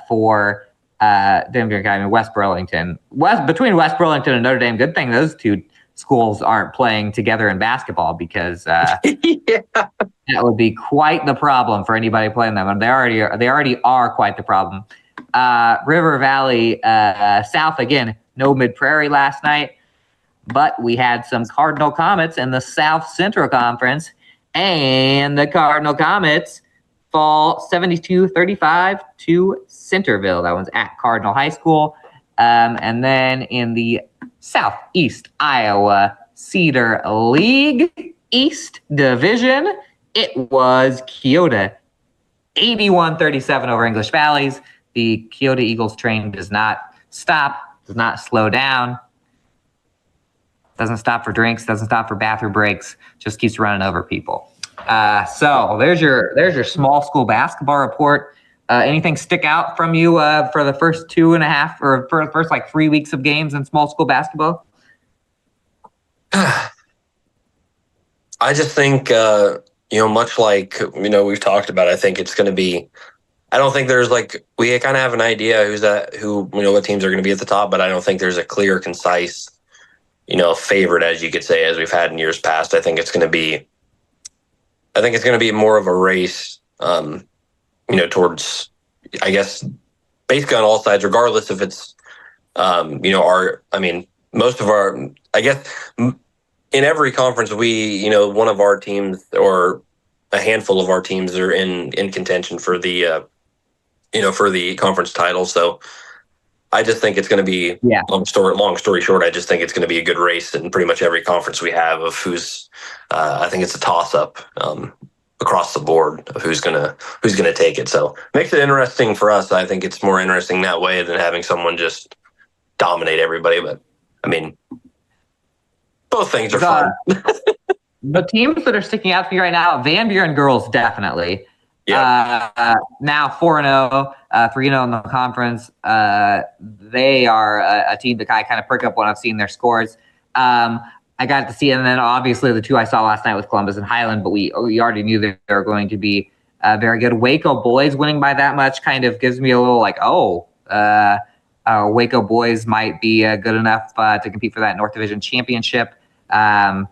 for Van Buren County and West Burlington. Between West Burlington and Notre Dame, good thing those two schools aren't playing together in basketball, because that would be quite the problem for anybody playing them. And they already are quite the problem. River Valley South, again, no Mid-Prairie last night, but we had some Cardinal Comets in the South Central Conference, and the Cardinal Comets fall 72-35 to Centerville. That one's at Cardinal High School. And then in the Southeast Iowa Cedar League East Division, it was Keota 81-37 over English Valleys. The Keota Eagles train does not stop, does not slow down, doesn't stop for drinks, doesn't stop for bathroom breaks, just keeps running over people. So there's your small school basketball report. Anything stick out from you for the first 2.5 or for the first 3 weeks of games in small school basketball? I just think, much like, we've talked about, I think it's going to be, I don't think there's we kind of have an idea what teams are going to be at the top, but I don't think there's a clear, concise, favorite, as you could say, as we've had in years past. I think it's going to be more of a race, towards, I guess, basically on all sides, regardless if it's, most of our, I guess, in every conference, one of our teams or a handful of our teams are in contention for the, for the conference title. So I just think it's going to be, long story short, I just think it's going to be a good race in pretty much every conference we have of who's, I think it's a toss up, across the board of who's gonna take it. So makes it interesting for us. I think it's more interesting that way than having someone just dominate everybody. But both things are fun. The teams that are sticking out to me right now, Van Buren girls definitely. Yeah. Now 4-0, 3-0 in the conference. They are a team that I kind of perk up when I've seen their scores. I got to see, and then obviously the two I saw last night with Columbus and Highland, but we already knew they were going to be very good. Waco boys winning by that much kind of gives me a little Waco boys might be good enough to compete for that North Division championship. And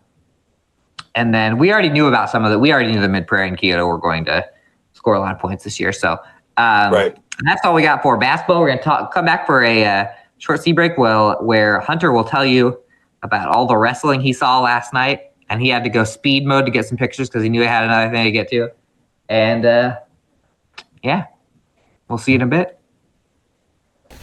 then we already knew about some of that. We already knew the Mid-Prairie and Keota were going to score a lot of points this year. So right. That's all we got for basketball. We're going to come back for a short sea break where Hunter will tell you about all the wrestling he saw last night, and he had to go speed mode to get some pictures because he knew he had another thing to get to. And we'll see you in a bit.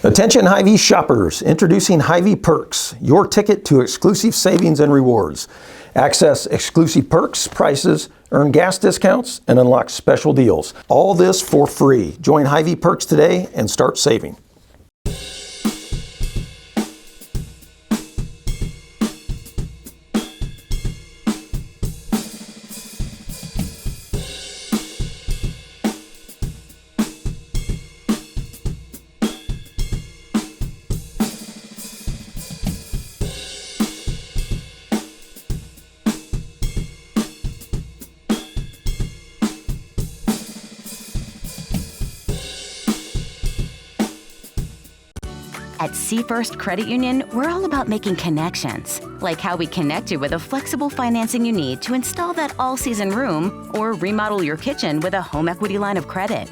Attention Hy-Vee shoppers, introducing Hy-Vee Perks, your ticket to exclusive savings and rewards. Access exclusive perks, prices, earn gas discounts, and unlock special deals. All this for free. Join Hy-Vee Perks today and start saving. At Seafirst Credit Union, we're all about making connections, like how we connect you with the flexible financing you need to install that all-season room or remodel your kitchen with a home equity line of credit.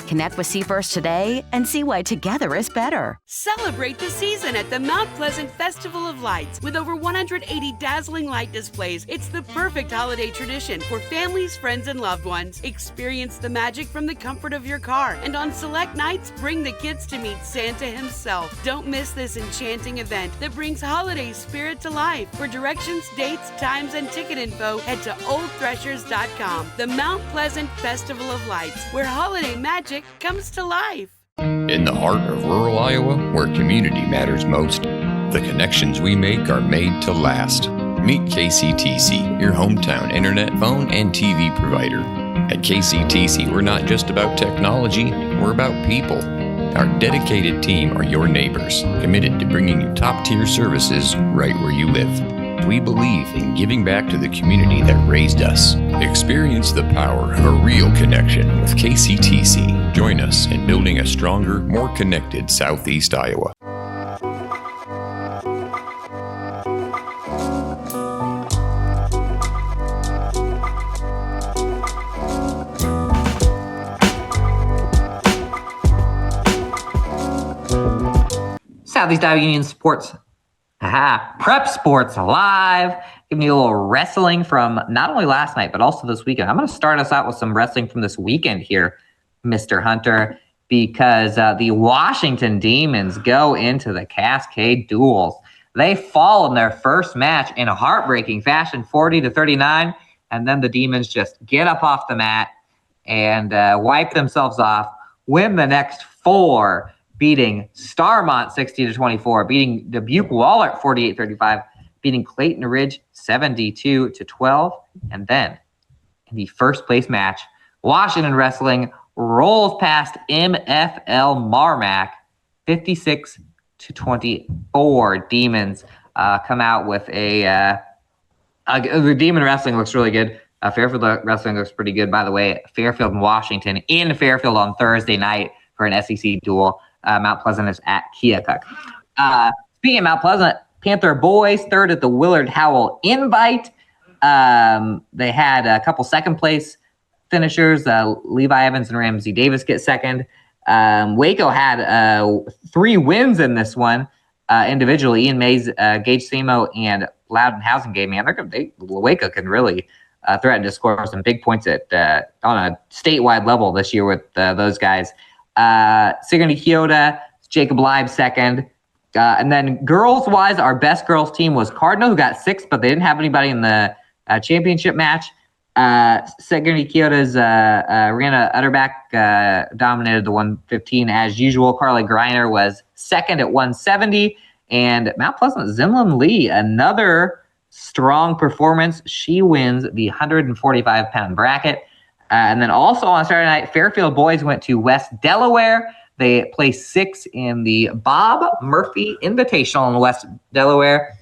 Connect with Seafirst today and see why together is better. Celebrate the season at the Mount Pleasant Festival of Lights with over 180 dazzling light displays. It's the perfect holiday tradition for families, friends, and loved ones. Experience the magic from the comfort of your car, and on select nights, bring the kids to meet Santa himself. Don't miss this enchanting event that brings holiday spirit to life. For directions, dates, times, and ticket info, head to oldthreshers.com. The Mount Pleasant Festival of Lights, where holiday magic comes to life. In the heart of rural Iowa, where community matters most, the connections we make are made to last. Meet KCTC, your hometown internet, phone, and TV provider. At KCTC, we're not just about technology, we're about people. Our dedicated team are your neighbors, committed to bringing you top-tier services right where you live. We believe in giving back to the community that raised us. Experience the power of a real connection with KCTC. Join us in building a stronger, more connected Southeast Iowa. Southeast Iowa Union Sports Prep Sports Live, giving you a little wrestling from not only last night, but also this weekend. I'm going to start us out with some wrestling from this weekend here, Mr. Hunter, because the Washington Demons go into the Cascade Duels. They fall in their first match in a heartbreaking fashion, 40-39, and then the Demons just get up off the mat and wipe themselves off, win the next four, beating Starmont 60-24, beating Dubuque Wahlert 48-35, beating Clayton Ridge 72-12, and then in the first place match, Washington Wrestling rolls past MFL Marmac 56-24. Demons come out with the Demon Wrestling looks really good. Fairfield Wrestling looks pretty good, by the way. Fairfield and Washington in Fairfield on Thursday night for an SEC duel. Mount Pleasant is at Keokuk. Speaking of Mount Pleasant, Panther Boys third at the Willard Howell Invite. They had a couple second place finishers. Levi Evans and Ramsey Davis get second. Waco had 3 wins in this one individually. Ian Mays, Gage Samo, and Loudon Housing Game. Man, Waco can really threaten to score some big points on a statewide level this year with those guys. Sigourney Kyoto, Jacob Live second. And then girls-wise, our best girls team was Cardinal, who got 6th, but they didn't have anybody in the championship match. Sigourney Kyoto's Rihanna Utterback dominated the 115 as usual. Carly Greiner was second at 170. And Mount Pleasant Zimlin Lee, another strong performance. She wins the 145-pound bracket. And then also on Saturday night, Fairfield boys went to West Delaware. They placed 6th in the Bob Murphy Invitational in West Delaware.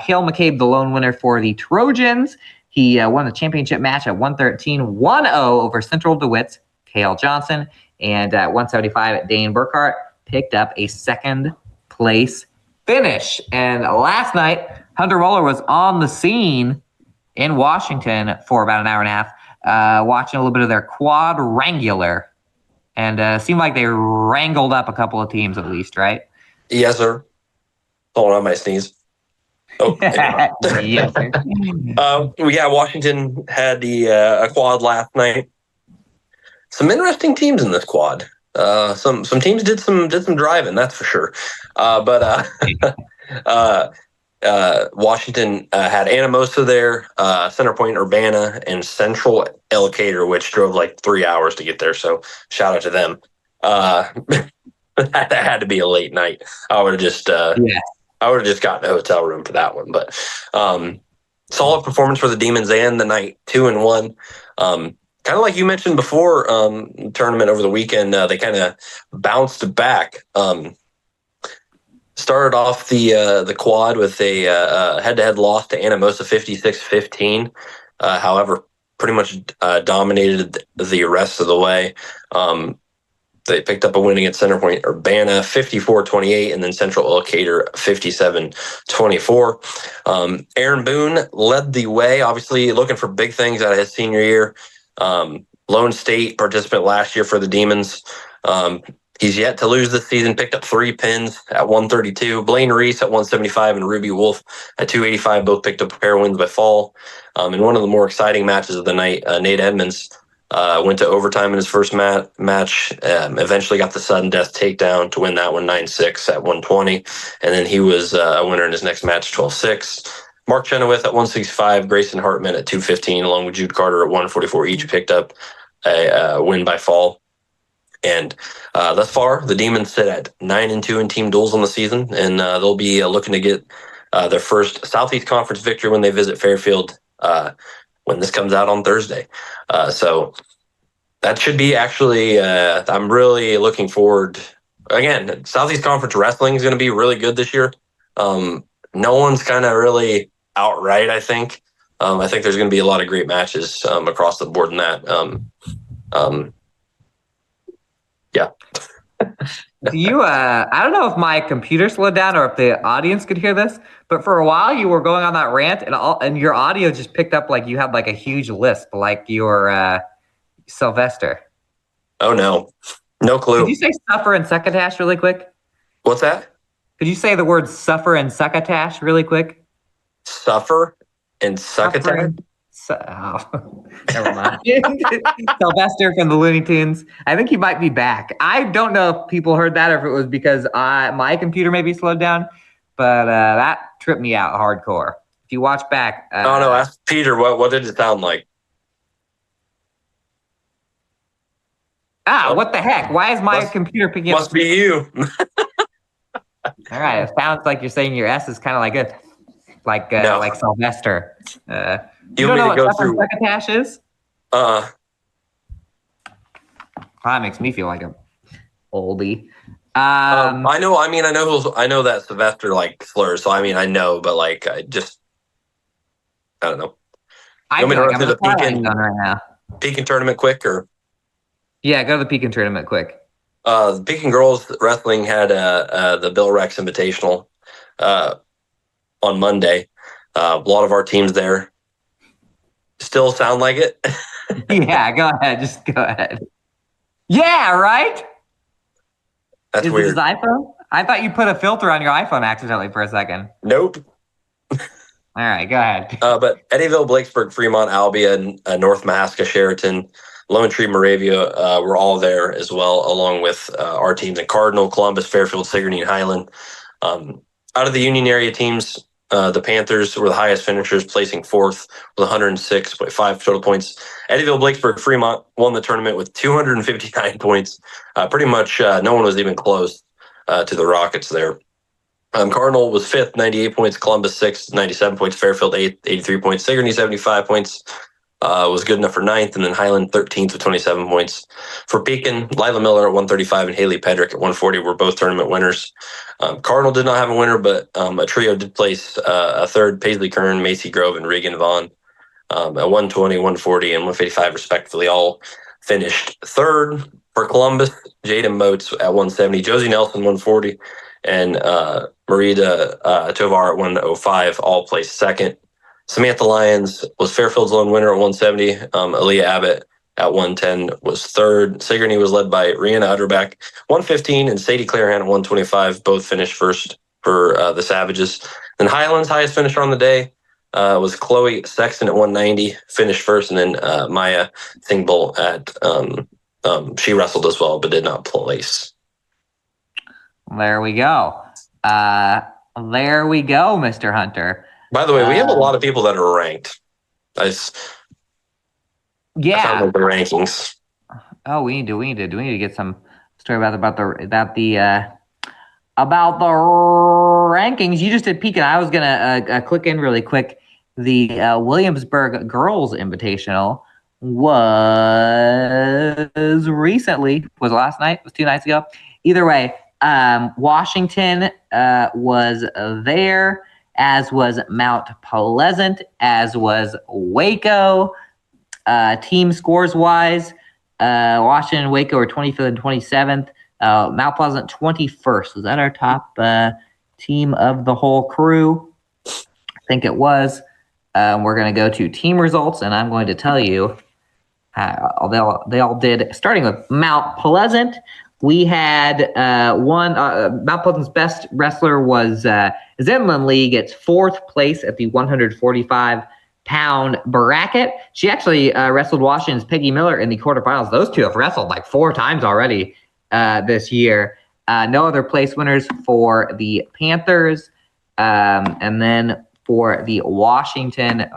Cale McCabe, the lone winner for the Trojans. He won the championship match at 113-1-0 over Central DeWitt's Cale Johnson. And at 175, Dane Burkhart picked up a second place finish. And last night, Hunter Roller was on the scene in Washington for about an hour and a half. Watching a little bit of their quadrangular, and seemed like they wrangled up a couple of teams at least, right? Yes, sir. Hold on, my sneeze. Oh, yes, sir. Washington had a quad last night. Some interesting teams in this quad. Some teams did some driving, that's for sure. But Washington had Anamosa there, Center Point Urbana, and Central Elkader, which drove like 3 hours to get there. So shout out to them. That had to be a late night. I would have just gotten a hotel room for that one. But solid performance for the Demons and the night, 2-1. Kind of like you mentioned before, tournament over the weekend, they kind of bounced back. Started off the quad with a head-to-head loss to Anamosa 56-15. However, pretty much dominated the rest of the way. They picked up a win against Center Point Urbana 54-28, and then Central Elkader 57-24. Aaron Boone led the way, obviously looking for big things out of his senior year. Lone State participant last year for the Demons. He's yet to lose this season, picked up 3 pins at 132. Blaine Reese at 175 and Ruby Wolf at 285 both picked up a pair of wins by fall. In one of the more exciting matches of the night, Nate Edmonds went to overtime in his first match, eventually got the sudden death takedown to win that one 9-6 at 120. And then he was a winner in his next match, 12-6. Mark Chenoweth at 165, Grayson Hartman at 215, along with Jude Carter at 144, each picked up a win by fall. And thus far, the Demons sit at 9-2 in team duels on the season, and they'll be looking to get their first Southeast Conference victory when they visit Fairfield when this comes out on Thursday. So that should be actually, I'm really looking forward. Again, Southeast Conference wrestling is going to be really good this year. No one's kind of really outright, I think. I think there's going to be a lot of great matches across the board in that. Yeah. Do you, I don't know if my computer slowed down or if the audience could hear this, but for a while you were going on that rant and your audio just picked up like you had like a huge lisp, like your Sylvester. Oh, no. No clue. Could you say suffer and succotash really quick? What's that? Could you say the word suffer and succotash really quick? Suffer and succotash? Never mind. Sylvester from the Looney Tunes. I think he might be back. I don't know if people heard that or if it was because my computer maybe slowed down, but that tripped me out hardcore. If you watch back. Oh, no. Ask Peter, what did it sound like? What the heck? Why is my computer picking up? Must be you. All right. It sounds like you're saying your S is kind of like Sylvester. You don't know what suffer and succotash is? That makes me feel like an oldie. I know. I mean, I know that Sylvester like slurs. So I mean, I know, but like, I don't know. I feel like I'm the Pekin right now. Pekin tournament quick, or? Yeah, go to the Pekin tournament quick. The Pekin girls wrestling had the Bill Rex Invitational on Monday. A lot of our teams there. Still sound like it? Yeah, go ahead. Just go ahead. Yeah, right? That's weird. Is this iPhone? I thought you put a filter on your iPhone accidentally for a second. Nope. All right, go ahead. But Eddyville, Blakesburg, Fremont, Albion, North Mahaska, Sheraton, Lone Tree, Moravia were all there as well, along with our teams in Cardinal, Columbus, Fairfield, Sigourney, and Highland. Out of the Union area teams, the Panthers were the highest finishers, placing 4th with 106.5 total points. Eddyville, Blakesburg, Fremont won the tournament with 259 points. Pretty much no one was even close to the Rockets there. Cardinal was 5th, 98 points. Columbus 6th, 97 points. Fairfield 8th, 83 points. Sigourney 75 points. Was good enough for 9th, and then Highland 13th with 27 points. For Pekin, Lila Miller at 135 and Haley Pedrick at 140 were both tournament winners. Cardinal did not have a winner, but a trio did place a third, Paisley Kern, Macy Grove, and Regan Vaughn at 120, 140, and 155 respectively, all finished third. For Columbus, Jaden Motes at 170, Josie Nelson 140, and Marita Tovar at 105, all placed second. Samantha Lyons was Fairfield's lone winner at 170. Aaliyah Abbott at 110 was third. Sigourney was led by Rihanna Utterback, 115, and Sadie Clarahan at 125. Both finished first for the Savages. Then Highland's highest finisher on the day was Chloe Sexton at 190, finished first, and then Maya Thingbul at she wrestled as well, but did not place. There we go. There we go, Mr. Hunter. By the way, we have a lot of people that are ranked. I found the rankings. Oh, we need to get some story about the rankings. You just did peek, and I was gonna click in really quick. The Williamsburg Girls Invitational was last night? Was 2 nights ago? Either way, Washington was there, as was Mount Pleasant, as was Waco. Team scores wise, Washington and Waco are 25th and 27th. Mount Pleasant 21st. Was that our top team of the whole crew? I think it was. We're going to go to team results, and I'm going to tell you how they all did. Starting with Mount Pleasant, we had Mount Pleasant's best wrestler was Zenlin Lee, gets 4th place at the 145-pound bracket. She actually wrestled Washington's Peggy Miller in the quarterfinals. Those two have wrestled like 4 times already this year. No other place winners for the Panthers. And then for the Washington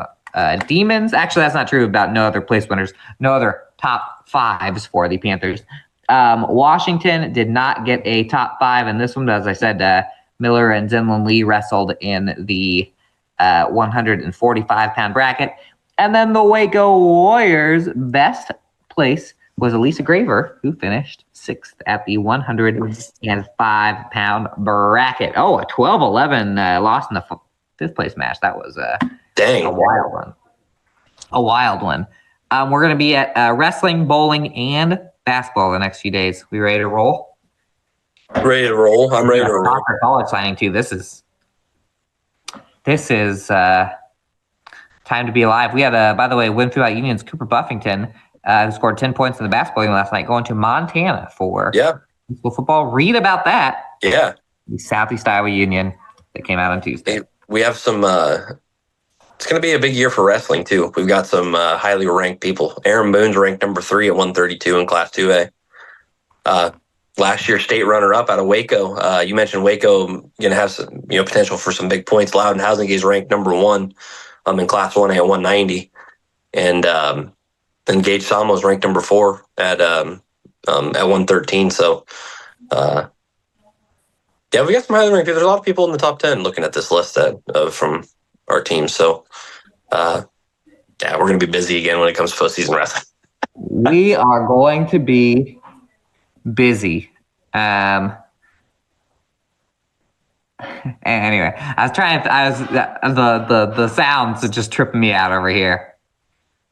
Demons, actually that's not true about no other place winners, no other top 5s for the Panthers. Washington did not get a top 5 in this one. As I said, Miller and Zenlin Lee wrestled in the 145-pound bracket. And then the Waco Warriors' best place was Elisa Graver, who finished 6th at the 105-pound bracket. Oh, a 12-11 loss in the 5th place match. That was a wild one. A wild one. We're going to be at wrestling, bowling, and basketball the next few days. We ready to roll? Ready to roll. I'm ready to roll. Soccer college signing too. This is time to be alive. We had by the way, Winfield Union's Cooper Buffington, who scored 10 points in the basketball game last night, going to Montana for school football. Read about that. Yeah. The Southeast Iowa Union that came out on Tuesday. We have some. It's going to be a big year for wrestling too. We've got some highly ranked people. Aaron Boone's ranked number 3 at 132 in Class 2A. Last year, state runner-up out of Waco. You mentioned Waco going to have some, potential for some big points. Loudon Housingate ranked number 1 in Class 1A at 190, and Gage Samo's ranked number 4 at 113. So, we got some highly ranked. There's a lot of people in the top 10 looking at this list from our team. So, we're going to be busy again when it comes to postseason wrestling. We are going to be busy. Anyway, the sounds are just tripping me out over here.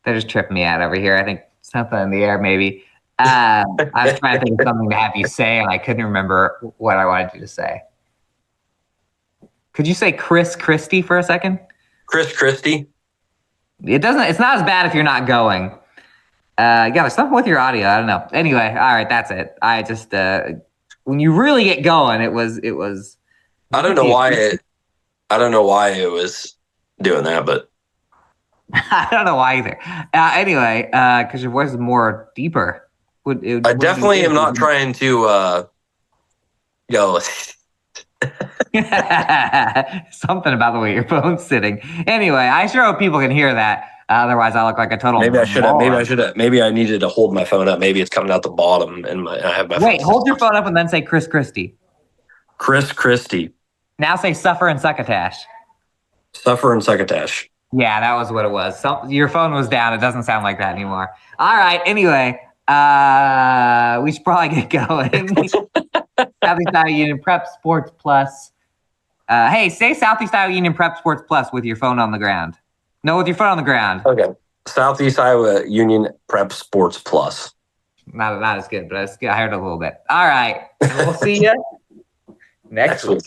They're just tripping me out over here. I think something in the air, maybe. I was trying to think of something to have you say, and I couldn't remember what I wanted you to say. Could you say Chris Christie for a second? Chris Christie? It's not as bad if you're not going. There's something with your audio. I don't know. Anyway, all right, that's it. I just when you really get going, it was. I don't know why it was doing that, but I don't know why either. Anyway, because your voice is more deeper. I definitely am not trying to go. Something about the way your phone's sitting. Anyway, I sure hope people can hear that. Otherwise, I look like a total. Maybe I should have. Maybe I needed to hold my phone up. Maybe it's coming out the bottom, and I have my. Wait, hold your phone up and then say Chris Christie. Chris Christie. Now say Suffer and Succotash. Suffer and Succotash. Yeah, that was what it was. Your phone was down. It doesn't sound like that anymore. All right. Anyway, we should probably get going. Southeast Iowa Union Prep Sports Plus. Hey, say Southeast Iowa Union Prep Sports Plus with your phone on the ground. No, with your foot on the ground. Okay. Southeast Iowa Union Prep Sports Plus. Not as good, but I heard a little bit. All right. We'll see you next week.